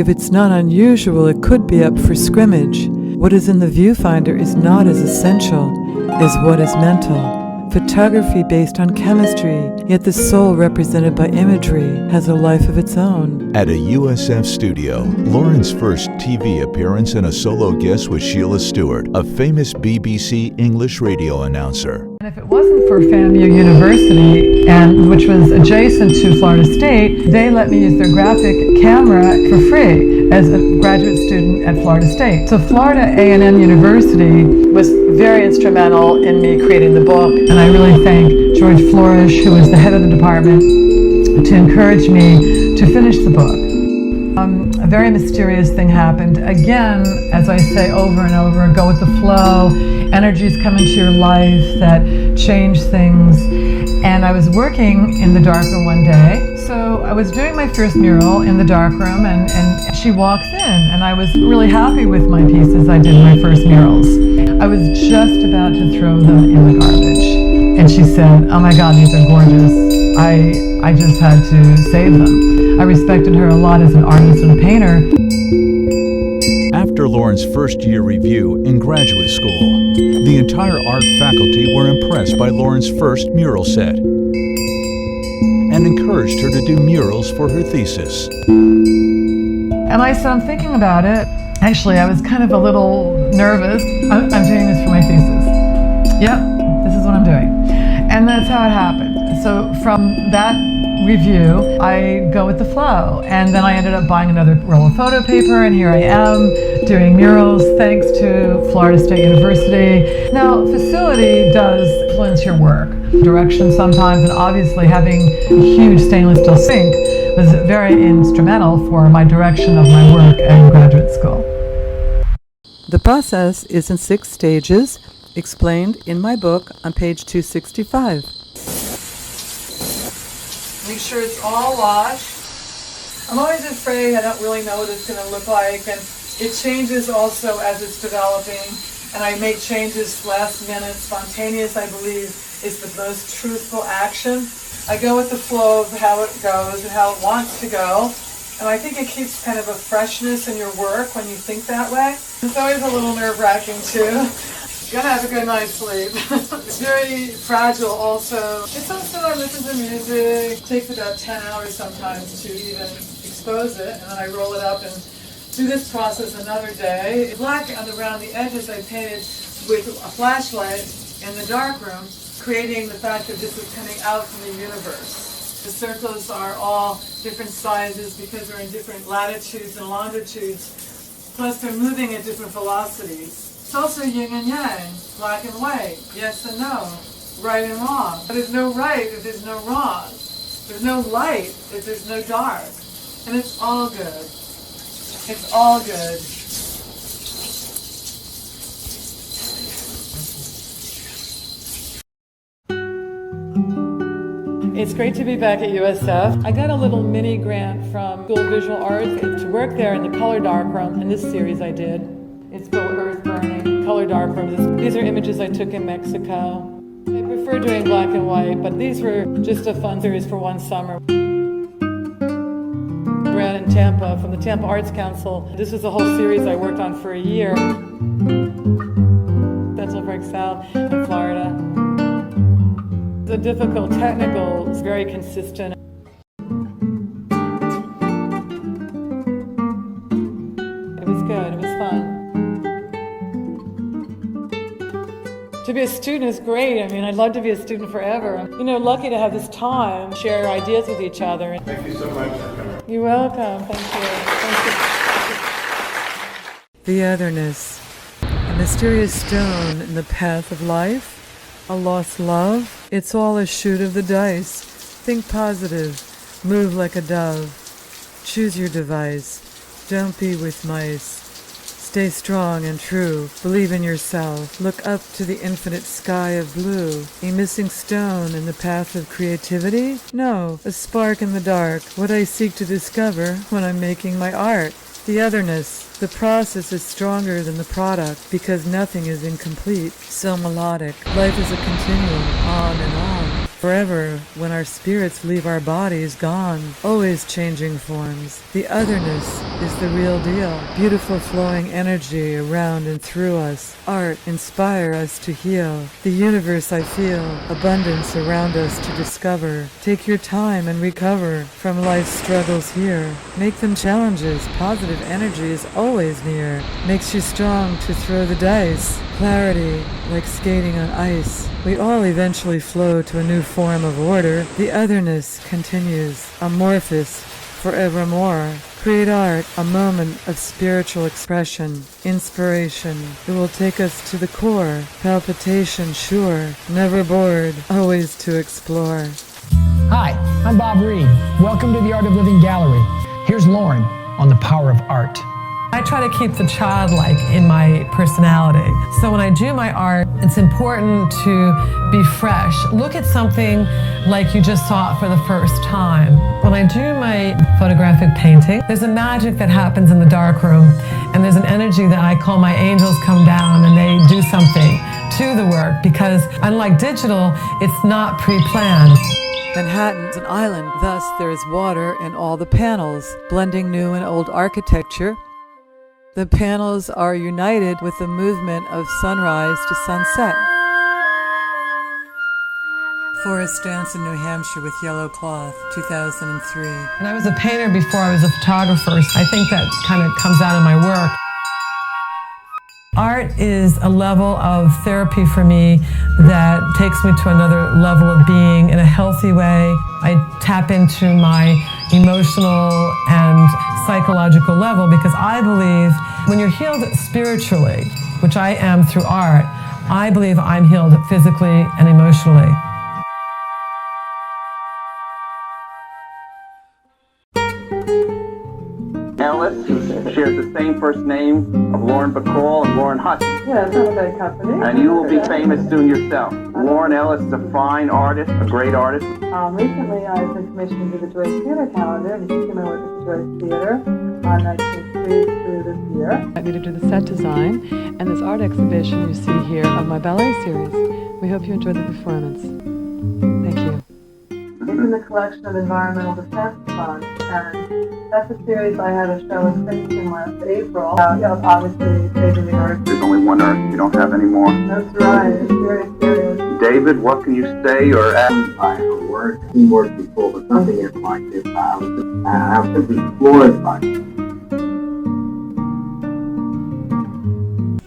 If it's not unusual, it could be up for scrimmage. What is in the viewfinder is not as essential as what is mental. Photography based on chemistry, yet the soul represented by imagery has a life of its own. At a USF studio, Lauren's first TV appearance and a solo guest was Sheila Stewart, a famous BBC English radio announcer. And if it wasn't for FAMU University, which was adjacent to Florida State, they let me use their graphic camera for free as a graduate student at Florida State. So Florida A&M University was very instrumental in me creating the book, and I really thank George Flourish, who was the head of the department, to encourage me to finish the book. A very mysterious thing happened. Again, as I say over and over, go with the flow. Energies come into your life that change things. And I was working in the darkroom one day. So I was doing my first mural in the darkroom, and she walks in, and I was really happy with my pieces. I did my first murals. I was just about to throw them in the garbage. And she said, "Oh my God, these are gorgeous." I just had to save them. I respected her a lot as an artist and a painter. After Lauren's first-year review in graduate school, the entire art faculty were impressed by Lauren's first mural set and encouraged her to do murals for her thesis. And I said, "I'm thinking about it." Actually, I was kind of a little nervous. I'm doing this for my thesis. Yep, this is what I'm doing. And that's how it happened. So from that review, I go with the flow. And then I ended up buying another roll of photo paper, and here I am doing murals thanks to Florida State University. Now, facility does influence your work, direction sometimes, and obviously having a huge stainless steel sink was very instrumental for my direction of my work in graduate school. The process is in 6 stages, explained in my book on page 265. Make sure it's all washed. I'm always afraid I don't really know what it's going to look like, and it changes also as it's developing, and I make changes last minute. Spontaneous, I believe, is the most truthful action. I go with the flow of how it goes and how it wants to go, and I think it keeps kind of a freshness in your work when you think that way. It's always a little nerve-wracking too. You gotta have a good night's sleep. It's very fragile also. It's also, I listen to music. It takes about 10 hours sometimes to even expose it, and then I roll it up and do this process another day. Black around the edges I painted with a flashlight in the darkroom, creating the fact that this is coming out from the universe. The circles are all different sizes because they're in different latitudes and longitudes, plus they're moving at different velocities. It's also yin and yang, black and white, yes and no, right and wrong. There's no right if there's no wrong. There's no light if there's no dark. And it's all good. It's all good. It's great to be back at USF. I got a little mini grant from School of Visual Arts to work there in the color darkroom in this series I did. It's called Earth Burning, color darkroom. These are images I took in Mexico. I prefer doing black and white, but these were just a fun series for one summer. Ran in Tampa from the Tampa Arts Council. This was a whole series I worked on for a year. Central Park South in Florida. The difficult technical is very consistent. It was good, it was fun. To be a student is great. I mean, I'd love to be a student forever. I'm, lucky to have this time, share ideas with each other. Thank you so much for coming. You're welcome, thank you. The otherness, a mysterious stone in the path of life, a lost love. It's all a shoot of the dice. Think positive. Move like a dove. Choose your device. Don't be with mice. Stay strong and true. Believe in yourself. Look up to the infinite sky of blue. A missing stone in the path of creativity? No, a spark in the dark. What I seek to discover when I'm making my art. The otherness. The process is stronger than the product because nothing is incomplete. So melodic. Life is a continuum, on and on. Forever, when our spirits leave our bodies, gone. Always changing forms. The otherness is the real deal. Beautiful flowing energy around and through us. Art inspire us to heal. The universe I feel. Abundance around us to discover. Take your time and recover from life's struggles here. Make them challenges. Positive energy is always near. Makes you strong to throw the dice. Clarity, like skating on ice. We all eventually flow to a new form of order. The otherness continues. Amorphous, forevermore. Create art, a moment of spiritual expression. Inspiration. It will take us to the core. Palpitation, sure. Never bored. Always to explore. Hi, I'm Bob Reed. Welcome to the Art of Living Gallery. Here's Lauren on the power of art. I try to keep the childlike in my personality. So when I do my art, it's important to be fresh. Look at something like you just saw it for the first time. When I do my photographic painting, there's a magic that happens in the darkroom, and there's an energy that I call my angels come down and they do something to the work, because unlike digital, it's not pre-planned. Manhattan's an island, thus there is water in all the panels, blending new and old architecture. The panels are united with the movement of sunrise to sunset. Forest Dance in New Hampshire with Yellow Cloth, 2003. And I was a painter before I was a photographer. I think that kind of comes out in my work. Art is a level of therapy for me that takes me to another level of being in a healthy way. I tap into my emotional and psychological level because I believe when you're healed spiritually, which I am through art, I believe I'm healed physically and emotionally. Ellis shares the same first name of Lauren Bacall and Lauren Hutton. Yeah, it's not a bad company. And you will be famous soon yourself. Lauren Ellis is a fine artist, a great artist. Recently, I've been commissioned to do the Joyce Theater calendar, and you see my work at the Joyce Theater on 19th Street through this year. I need to do the set design and this art exhibition you see here of my ballet series. We hope you enjoy the performance. Thank you. It's in the collection of Environmental Defense Fund, and that's a series I had a show in Princeton last April. Obviously, saving the Earth. There's only one Earth you don't have anymore. That's right. It's very serious. David, what can you say or add? By her work, he worked before, but something like this, I was simply floored by it.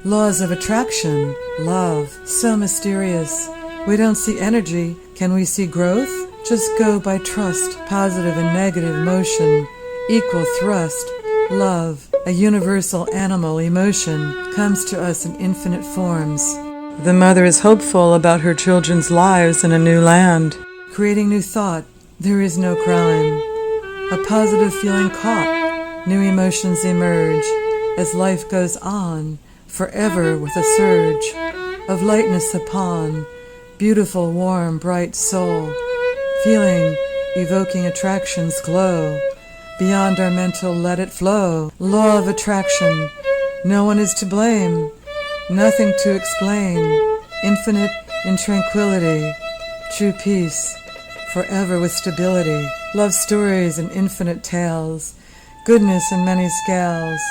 Laws of attraction, love, so mysterious. We don't see energy. Can we see growth? Just go by trust, positive and negative motion, equal thrust, love, a universal animal emotion, comes to us in infinite forms. The mother is hopeful about her children's lives in a new land, creating new thought. There is no crime. A positive feeling caught, new emotions emerge as life goes on, forever with a surge of lightness upon, beautiful, warm, bright soul. Feeling, evoking attractions glow. Beyond our mental, let it flow. Law of attraction. No one is to blame. Nothing to explain. Infinite in tranquility. True peace. Forever with stability. Love stories and infinite tales. Goodness in many scales.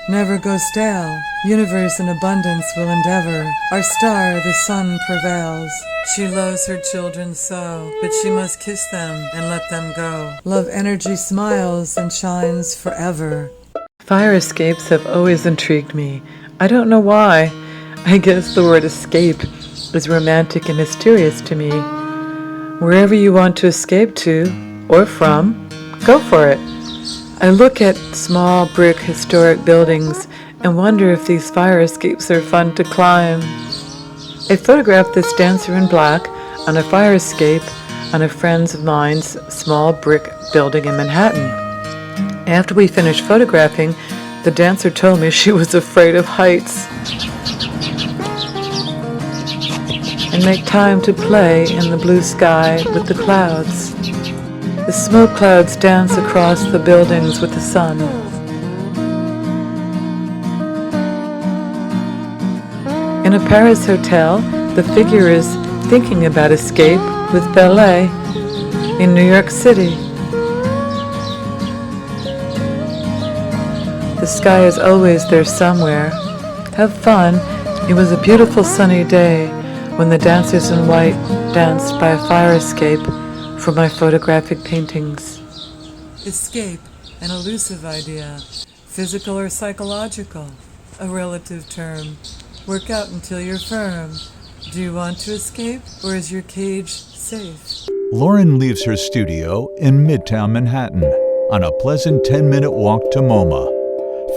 Never go stale. Universe in abundance will endeavor. Our star, the sun, prevails. She loves her children so, but she must kiss them and let them go. Love energy smiles and shines forever. Fire escapes have always intrigued me. I don't know why. I guess the word escape is romantic and mysterious to me. Wherever you want to escape to, or from, go for it. I look at small brick historic buildings and wonder if these fire escapes are fun to climb. I photographed this dancer in black on a fire escape on a friend of mine's small brick building in Manhattan. After we finished photographing, the dancer told me she was afraid of heights and make time to play in the blue sky with the clouds. The smoke clouds dance across the buildings with the sun. In a Paris hotel, the figure is thinking about escape with ballet in New York City. The sky is always there somewhere. Have fun. It was a beautiful sunny day when the dancers in white danced by a fire escape for my photographic paintings. Escape, an elusive idea, physical or psychological, a relative term. Work out until you're firm. Do you want to escape, or is your cage safe? Lauren leaves her studio in Midtown Manhattan on a pleasant 10-minute walk to MoMA.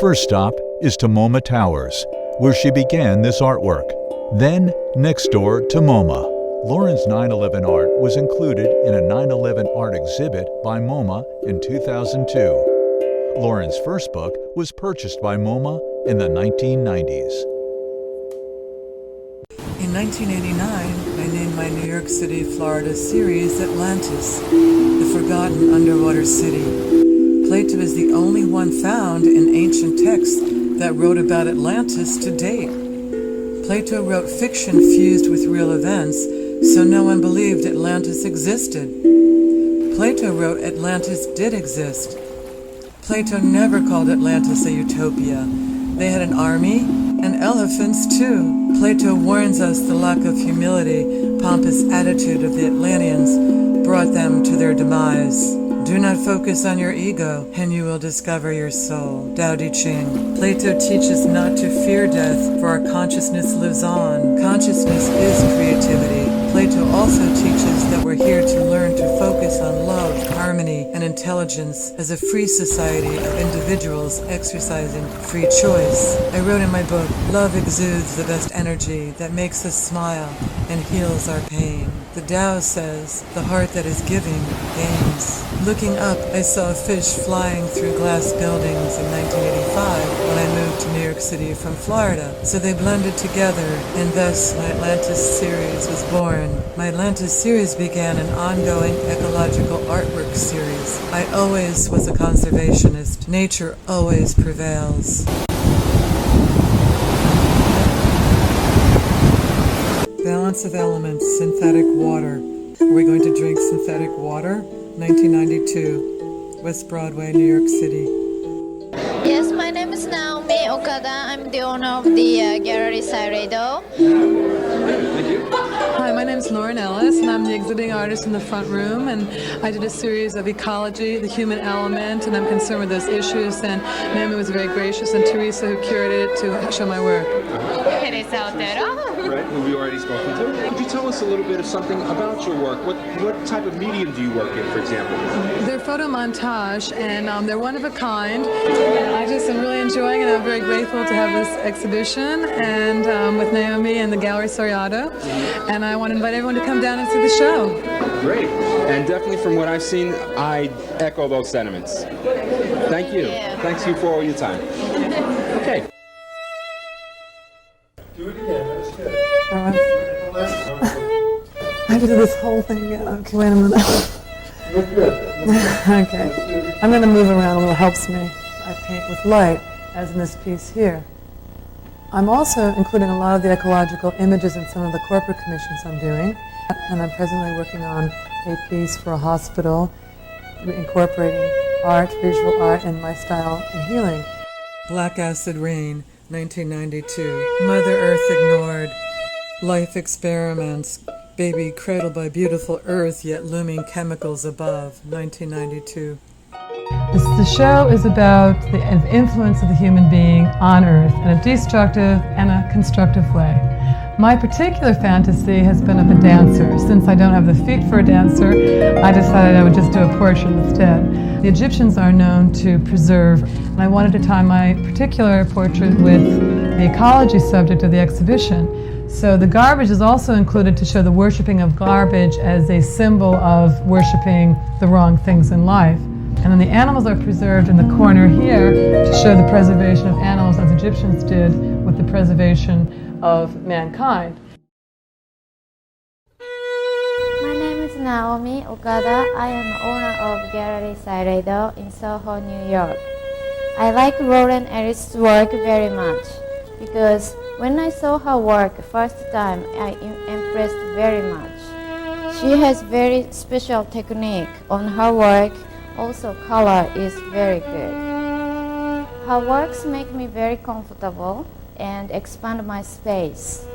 First stop is to MoMA Towers, where she began this artwork. Then, next door to MoMA. Lauren's 9/11 art was included in a 9/11 art exhibit by MoMA in 2002. Lauren's first book was purchased by MoMA in the 1990s. In 1989, I named my New York City, Florida series Atlantis, the forgotten underwater city. Plato is the only one found in ancient texts that wrote about Atlantis to date. Plato wrote fiction fused with real events, so no one believed Atlantis existed. Plato wrote Atlantis did exist. Plato never called Atlantis a utopia. They had an army and elephants too. Plato warns us the lack of humility, pompous attitude of the Atlanteans brought them to their demise. Do not focus on your ego, and you will discover your soul. Tao Te Ching. Plato teaches not to fear death, for our consciousness lives on. Consciousness is creativity. Plato also teaches that we're here to learn to focus on love, harmony, and intelligence as a free society of individuals exercising free choice. I wrote in my book, love exudes the best energy that makes us smile and heals our pain. The Tao says, the heart that is giving gains. Looking up, I saw a fish flying through glass buildings in 1985 when I moved to New York City from Florida. So they blended together, and thus my Atlantis series was born. My Atlantis series began an ongoing ecological artwork series. I always was a conservationist. Nature always prevails. Balance of elements, synthetic water. Are we going to drink synthetic water? 1992, West Broadway, New York City. Yes, my name is Naomi Okada. I'm the owner of the Gallery Sairedo. Hi, my name is Lauren Ellis, and I'm the exhibiting artist in the front room. And I did a series of ecology, the human element, and I'm concerned with those issues. And Naomi was very gracious, and Teresa, who curated it, to show my work. Teresa Otero. Right, who we already spoken to. Could you tell us a little bit of something about your work? What type of medium do you work in, for example? They're photo montage, and they're one of a kind. I just am really enjoying, and I'm very grateful to have this exhibition and with Naomi and the Gallery Sairedo. And I want to invite everyone to come down and see the show. Great, and definitely from what I've seen, I echo those sentiments. Thank you. Thanks you for all your time. Okay. Do it again, that's good. I have to do this whole thing again. Okay, wait a minute. Okay. I'm going to move around a little, helps me. I paint with light, as in this piece here. I'm also including a lot of the ecological images in some of the corporate commissions I'm doing. And I'm presently working on a piece for a hospital incorporating art, visual art, and lifestyle and healing. Black Acid Rain, 1992. Mother Earth ignored. Life experiments. Baby cradled by beautiful earth, yet looming chemicals above, 1992. The show is about the influence of the human being on Earth in a destructive and a constructive way. My particular fantasy has been of a dancer. Since I don't have the feet for a dancer, I decided I would just do a portrait instead. The Egyptians are known to preserve, and I wanted to tie my particular portrait with the ecology subject of the exhibition. So the garbage is also included to show the worshiping of garbage as a symbol of worshiping the wrong things in life. And then the animals are preserved in the corner here to show the preservation of animals as Egyptians did with the preservation of mankind. My name is Naomi Okada. I am owner of Gallery Sairedo in Soho, New York. I like Lauren Ellis' work very much because when I saw her work first time, I impressed very much. She has very special technique on her work. Also, color is very good. Her works make me very comfortable and expand my space.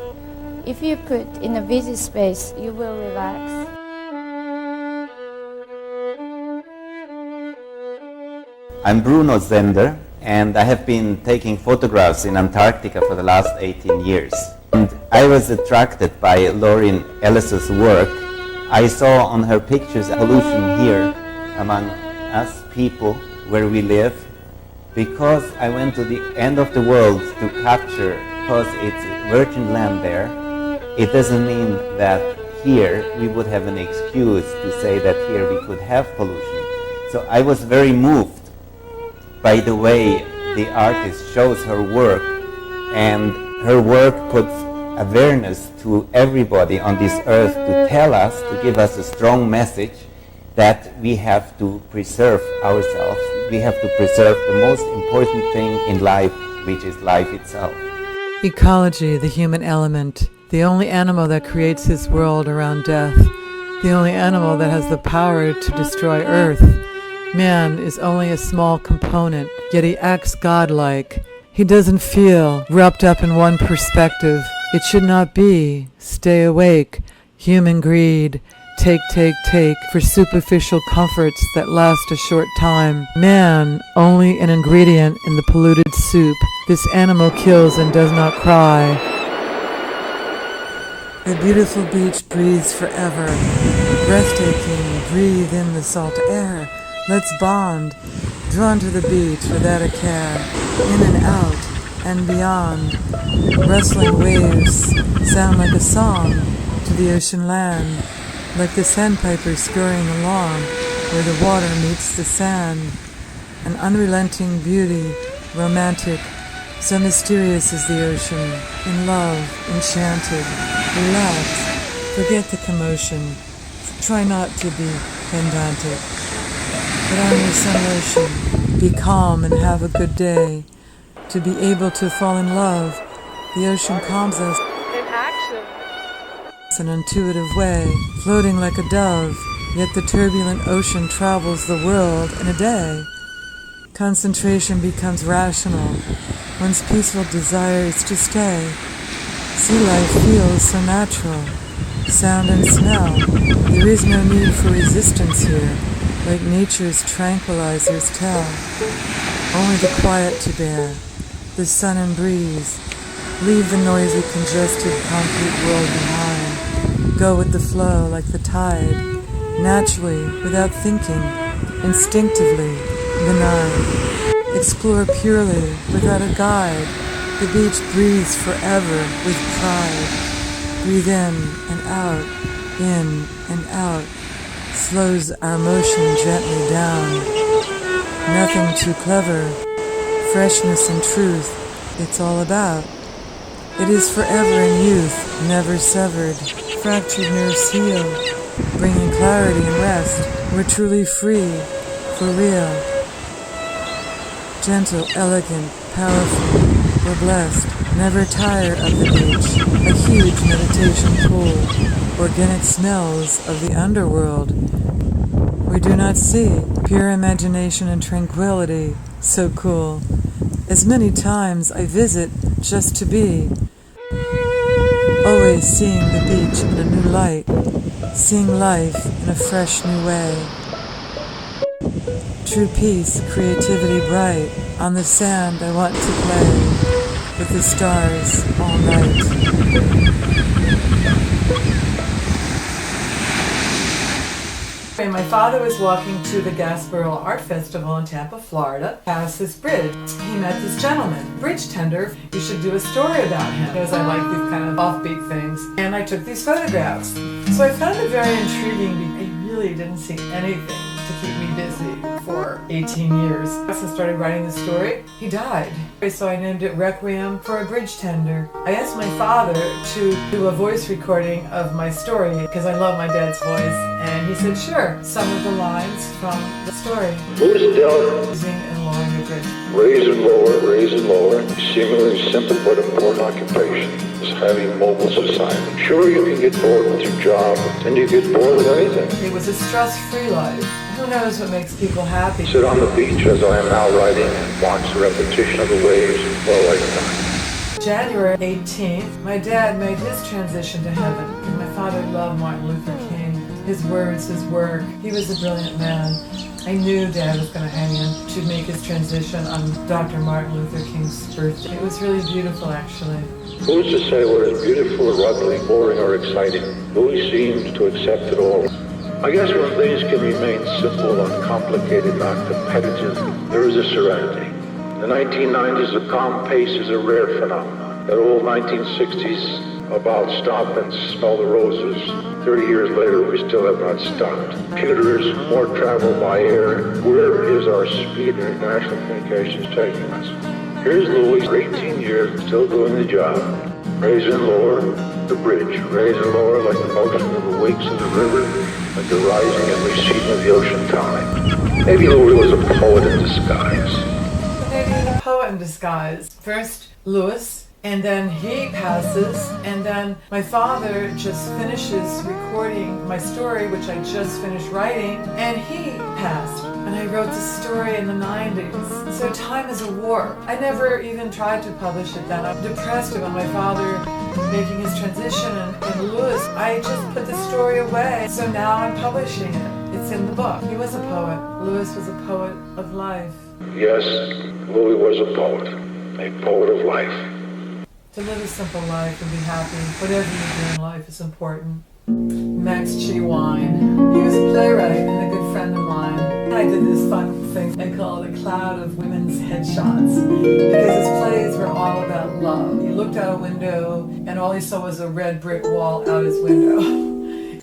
If you put in a busy space, you will relax. I'm Bruno Zender, and I have been taking photographs in Antarctica for the last 18 years. And I was attracted by Lauren Ellis's work. I saw on her pictures pollution here among us people where we live. Because I went to the end of the world to capture, because it's virgin land there, it doesn't mean that here we would have an excuse to say that here we could have pollution. So I was very moved by the way the artist shows her work, and her work puts awareness to everybody on this earth to tell us, to give us a strong message that we have to preserve ourselves. We have to preserve the most important thing in life, which is life itself. Ecology, the human element, the only animal that creates his world around death, the only animal that has the power to destroy Earth. Man is only a small component, yet he acts godlike. He doesn't feel wrapped up in one perspective. It should not be. Stay awake. Human greed. Take for superficial comforts that last a short time. Man, only an ingredient in the polluted soup. This animal kills and does not cry. A beautiful beach breathes forever. Breathtaking, breathe in the salt air. Let's bond, drawn to the beach without a care, in and out and beyond. Rustling waves sound like a song to the ocean land, like the sandpiper scurrying along where the water meets the sand. An unrelenting beauty, romantic, so mysterious is the ocean, in love, enchanted. Relax, forget the commotion, try not to be pedantic. Put on your sun lotion, be calm and have a good day. To be able to fall in love, the ocean calms us in an intuitive way, floating like a dove, yet the turbulent ocean travels the world in a day. Concentration becomes rational, one's peaceful desire is to stay. Sea life feels so natural, sound and smell, there is no need for resistance here. Like nature's tranquilizers tell, only the quiet to bear, the sun and breeze. Leave the noisy, congested, concrete world behind. Go with the flow like the tide, naturally, without thinking, instinctively, benign. Explore purely, without a guide. The beach breathes forever with pride. Breathe in and out. Slows our motion gently down. Nothing too clever. Freshness and truth, it's all about. It is forever in youth, never severed. Fractured nerves heal, bringing clarity and rest. We're truly free, for real. Gentle, elegant, powerful, we're blessed. Never tire of the beach, a huge meditation pool. Organic smells of the underworld. We do not see pure imagination and tranquility. So cool. As many times I visit just to be. Always seeing the beach in a new light. Seeing life in a fresh new way. True peace, creativity bright. On the sand I want to play. With the stars all night. And my father was walking to the Gasparilla Art Festival in Tampa, Florida, past this bridge. He met this gentleman, bridge tender. You should do a story about him, because I like these kind of offbeat things. And I took these photographs. So I found it very intriguing because I really didn't see anything to keep me busy for 18 years. As I started writing the story, he died. So I named it Requiem for a Bridge Tender. I asked my father to do a voice recording of my story because I love my dad's voice, and he said, sure, some of the lines from the story. Who's down? Using and lowering the bridge. Raise and lower, seemingly simple but important occupation is having mobile society. Sure, you can get bored with your job, and you get bored with anything. It was a stress-free life. Who knows what makes people happy? Sit on the beach as I am now writing and watch the repetition of the waves for a lifetime. January 18th, my dad made his transition to heaven. And my father loved Martin Luther King, his words, his work. He was a brilliant man. I knew Dad was going to hang in to make his transition on Dr. Martin Luther King's birthday. It was really beautiful, actually. Who's to say what is beautiful or ugly, boring or exciting? Louis seems to accept it all. I guess when things can remain simple, uncomplicated, not competitive, there is a serenity. In the 1990s, the calm pace is a rare phenomenon. That old 1960s about stop and smell the roses. 30 years later, we still have not stopped. Computers, more travel by air. Where is our speed in international communications taking us? Here's Louis, for 18 years, still doing the job. Raise and lower the bridge. Raise and lower like the motion of the wakes of the river, like the rising and receding of the ocean tide. Maybe Louis was a poet in disguise. Maybe a poet in disguise. First, Louis. And then he passes, and then my father just finishes recording my story, which I just finished writing, and he passed. And I wrote the story in the 90s. So time is a warp. I never even tried to publish it then. I'm depressed about my father making his transition and Louis. I just put the story away. So now I'm publishing it. It's in the book. He was a poet. Louis was a poet of life. Yes, Louis was a poet of life. To live a simple life and be happy, whatever you do in life is important. Max G. Wine. He was a playwright and a good friend of mine. I did this fun thing I call it a cloud of women's headshots, because his plays were all about love. He looked out a window and all he saw was a red brick wall out his window.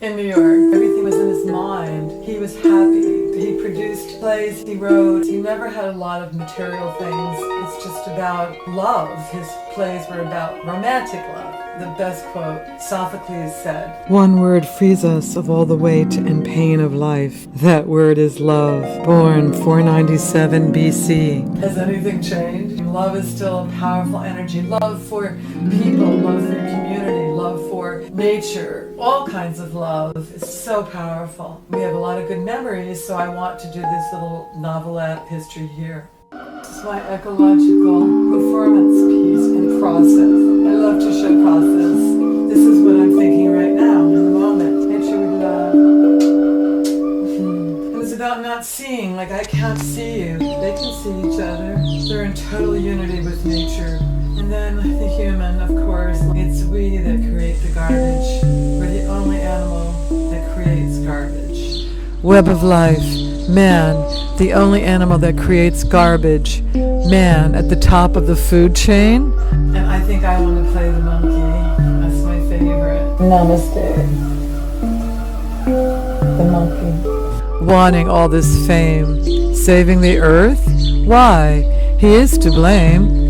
In New York, everything was in his mind. He was happy. He produced plays, he wrote. He never had a lot of material things. It's just about love. His plays were about romantic love. The best quote, Sophocles said, "One word frees us of all the weight and pain of life. That word is love." Born 497 BC. Has anything changed? Love is still a powerful energy. Love for people, love for your community, love for nature, all kinds of love is so powerful. We have a lot of good memories, so I want to do this little novelette history here. This is my ecological performance piece and process. I love to show process. This is what I'm thinking right now, in the moment. Nature we love. It was about not seeing, like I can't see you. They can see each other. They're in total unity with nature. And then the human, of course, it's we that create the garbage. We're the only animal that creates garbage. Web of life. Man, the only animal that creates garbage. Man, at the top of the food chain. And I think I want to play the monkey. That's my favorite. Namaste. The monkey. Wanting all this fame. Saving the earth? Why? He is to blame.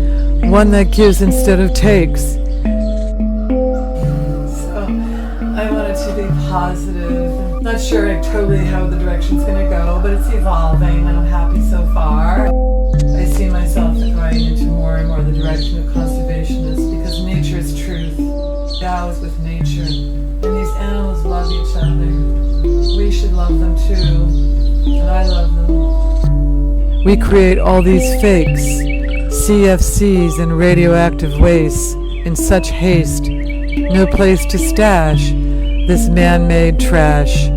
One that gives instead of takes. So, I wanted to be positive. Not sure totally how the direction's going to go, but it's evolving and I'm happy so far. I see myself going into more and more the direction of conservationists because nature is truth. Tao is with nature. And these animals love each other. We should love them too. And I love them. We create all these fakes, CFCs and radioactive wastes in such haste. No place to stash this man-made trash.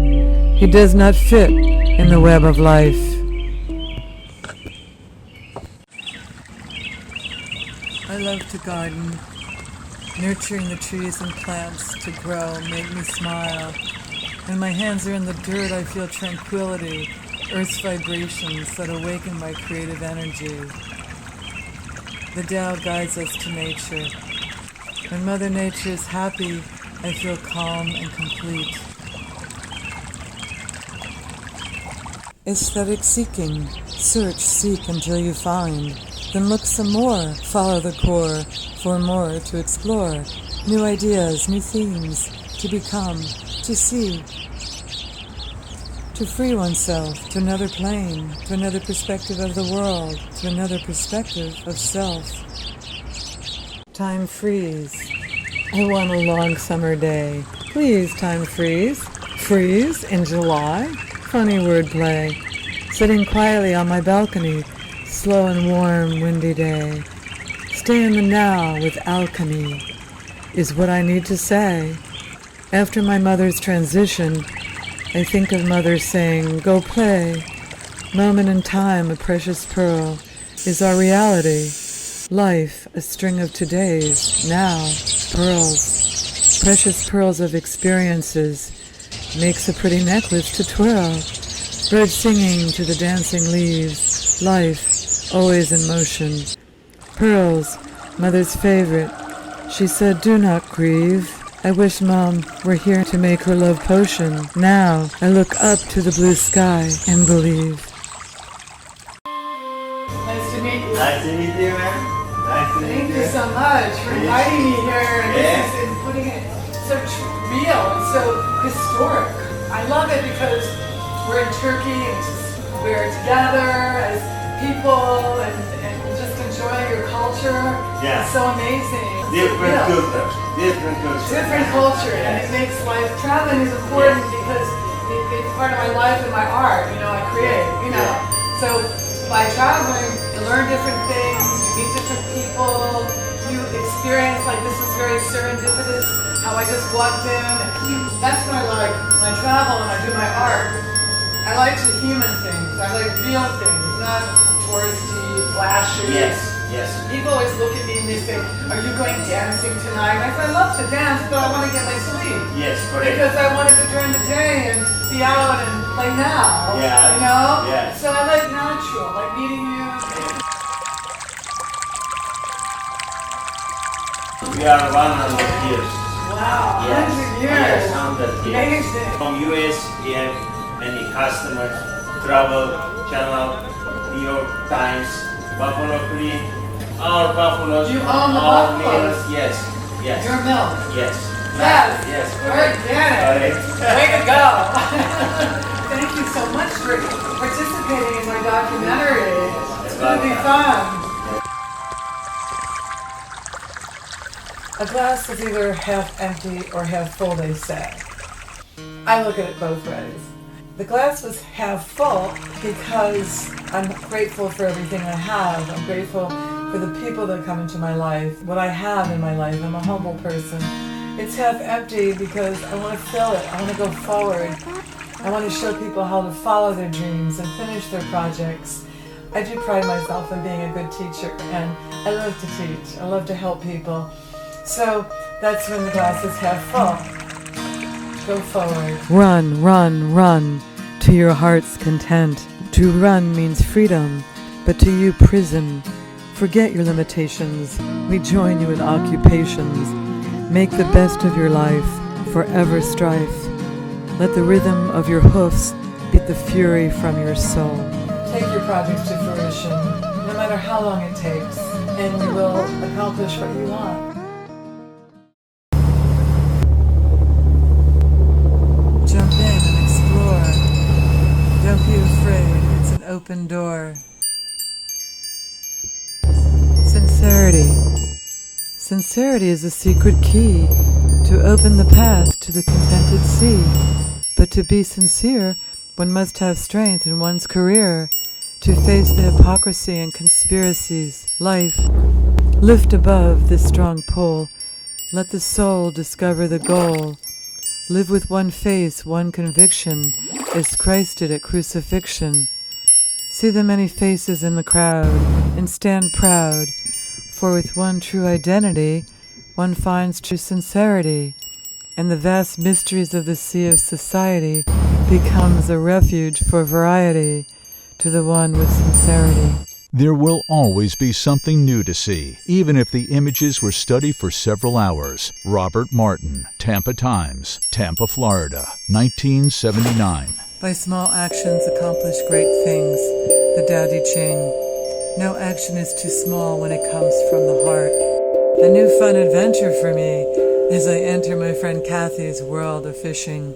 He does not fit in the web of life. I love to garden. Nurturing the trees and plants to grow make me smile. When my hands are in the dirt, I feel tranquility, Earth's vibrations that awaken my creative energy. The Tao guides us to nature. When Mother Nature is happy, I feel calm and complete. Aesthetic seeking. Search, seek until you find. Then look some more. Follow the core for more to explore. New ideas, new themes to become, to see. To free oneself to another plane, to another perspective of the world, to another perspective of self. Time freeze. I want a long summer day. Please, time freeze. Freeze in July? Funny wordplay. Sitting quietly on my balcony, slow and warm, windy day. Stay in the now with alchemy, is what I need to say. After my mother's transition, I think of Mother saying, go play. Moment in time, a precious pearl, is our reality. Life, a string of todays, now, pearls. Precious pearls of experiences, makes a pretty necklace to twirl. Birds singing to the dancing leaves, life, always in motion. Pearls, Mother's favorite. She said, do not grieve. I wish Mom were here to make her love potion. Now I look up to the blue sky and believe. Nice to meet you. Nice to meet you, man. Nice to meet you. Thank you so much for inviting me here and putting it so real and so historic. I love it because we're in Turkey and we're together as people and just enjoying your culture. Yeah. It's so amazing. Different culture. Different culture. Different culture, and it makes life, traveling is important because it's part of my life and my art, you know, I create, you know. So by traveling, you learn different things, you meet different people, you experience, like this is very serendipitous, how I just walked in. That's what I like when I travel and I do my art. I like to human things, I like real things, not touristy, flashy. Yes. Yes. People always look at me and they say, are you going dancing tonight? I said, I love to dance, but I want to get my sleep. Yes, correct. Because I want to go during the day and be out and play now. Yeah. You know? Yeah. So I like natural, like meeting you. We are 100 years. Wow, Yes. 100 years. Yes, 100 years. Amazing. From US, we have many customers, Travel Channel, New York Times, Buffalo Creek, our buffaloes. You own the our buffaloes? milk. Yes, yes. Your milk? Yes. Yes. Yes. Organic. Correct. Way to go. Thank you so much for participating in my documentary. It's going to be fun. A glass is either half empty or half full, they say. I look at it both ways. The glass was half full because I'm grateful for everything I have. I'm grateful for the people that come into my life, what I have in my life. I'm a humble person. It's half empty because I want to fill it. I want to go forward. I want to show people how to follow their dreams and finish their projects. I do pride myself in being a good teacher, and I love to teach. I love to help people. So that's when the glass is half full. Go forward. Run, run, run to your heart's content. To run means freedom, but to you prison. Forget your limitations. We join you in occupations. Make the best of your life, forever strife. Let the rhythm of your hoofs beat the fury from your soul. Take your projects to fruition, no matter how long it takes, and you will accomplish what you want. Jump in and explore. Don't be afraid, it's an open door. Sincerity. Sincerity is a secret key to open the path to the contented sea. But to be sincere, one must have strength in one's career to face the hypocrisy and conspiracies. Life, lift above this strong pull. Let the soul discover the goal. Live with one face, one conviction, as Christ did at crucifixion. See the many faces in the crowd, and stand proud, for with one true identity, one finds true sincerity. and the vast mysteries of the sea of society becomes a refuge for variety to the one with sincerity. There will always be something new to see, even if the images were studied for several hours. Robert Martin, Tampa Times, Tampa, Florida, 1979. By small actions accomplish great things, the Tao Te Ching. No action is too small when it comes from the heart. A new fun adventure for me as I enter my friend Kathy's world of fishing.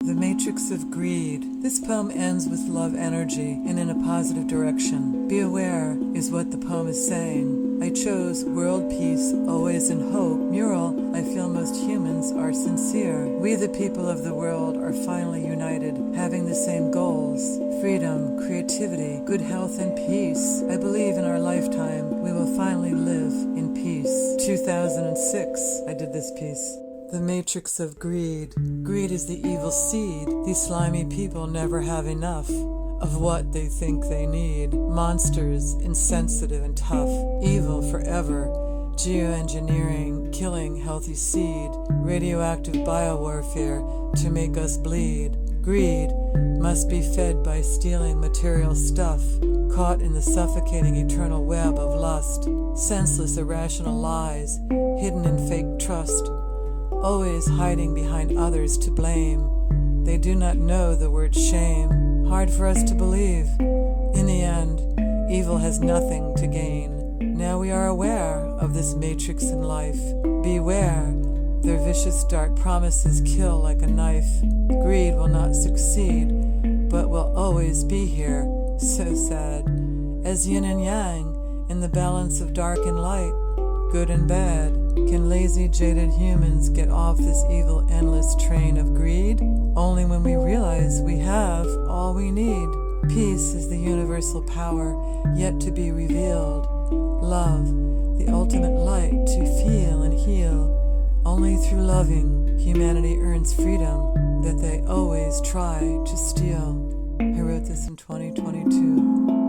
The Matrix of Greed. This poem ends with love energy and in a positive direction. Be aware is what the poem is saying. I chose world peace, always in hope. Mural, I feel most humans are sincere. We the people of the world are finally united, having the same goals. Freedom, creativity, good health and peace. I believe in our lifetime we will finally live in peace. 2006, I did this piece. The Matrix of Greed. Greed is the evil seed. These slimy people never have enough of what they think they need. Monsters, insensitive and tough. Evil forever. Geoengineering, killing healthy seed. Radioactive biowarfare to make us bleed. Greed must be fed by stealing material stuff. Caught in the suffocating eternal web of lust. Senseless irrational lies, hidden in fake trust. Always hiding behind others to blame. They do not know the word shame. Hard for us to believe. In the end, evil has nothing to gain. Now we are aware of this matrix in life. Beware, their vicious dark promises kill like a knife. Greed will not succeed, but will always be here. So sad. As yin and yang, in the balance of dark and light, good and bad. Can lazy, jaded humans get off this evil, endless train of greed? Only when we realize we have all we need. Peace is the universal power yet to be revealed. Love, the ultimate light to feel and heal. Only through loving, humanity earns freedom that they always try to steal. I wrote this in 2022.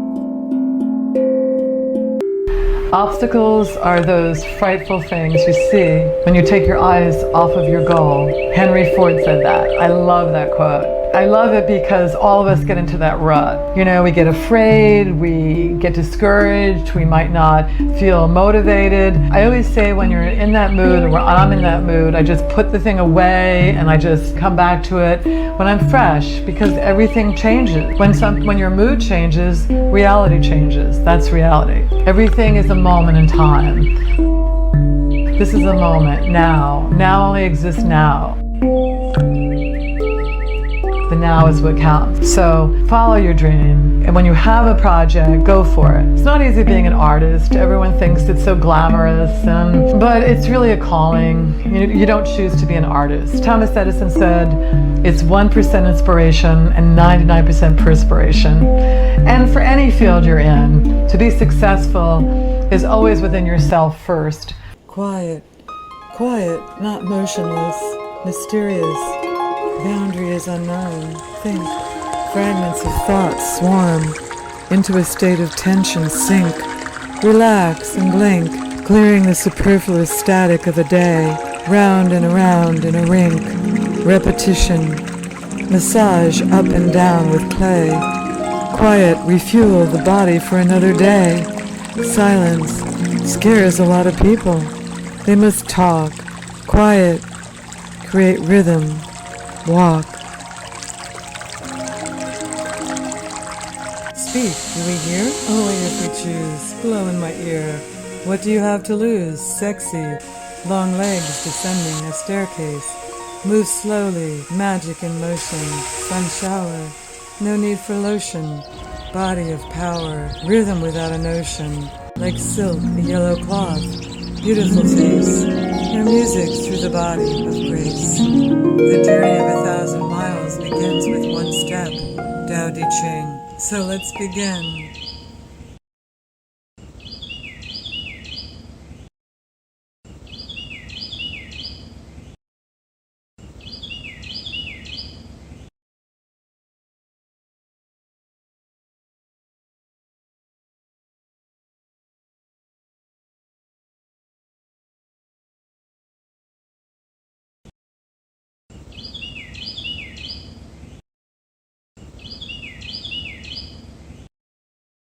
Obstacles are those frightful things you see when you take your eyes off of your goal. Henry Ford said that. I love that quote. I love it because all of us get into that rut. You know, we get afraid, we get discouraged, we might not feel motivated. I always say when you're in that mood, or when I'm in that mood, I just put the thing away and I just come back to it when I'm fresh, because everything changes. When your mood changes, reality changes. That's reality. Everything is a moment in time. This is a moment, now. Now only exists now. The now is what counts. So follow your dream. And when you have a project, go for it. It's not easy being an artist. Everyone thinks it's so glamorous, but it's really a calling. You don't choose to be an artist. Thomas Edison said, it's 1% inspiration and 99% perspiration. And for any field you're in, to be successful is always within yourself first. Quiet, quiet, not motionless, mysterious. Boundary is unknown. Think. Fragments of thoughts swarm. Into a state of tension sink. Relax and blink, clearing the superfluous static of a day. Round and around in a rink. Repetition. Massage up and down with clay. Quiet, refuel the body for another day. Silence scares a lot of people. They must talk. Quiet. Create rhythm. Walk. Speak, do we hear? Only if we choose. Blow in my ear. What do you have to lose? Sexy. Long legs descending a staircase. Move slowly. Magic in motion. Sun shower. No need for lotion. Body of power. Rhythm without a notion. Like silk, a yellow cloth. Beautiful face. Your music through the body of grace. The journey of 1,000 miles begins with one step. Tao Te Ching. So let's begin.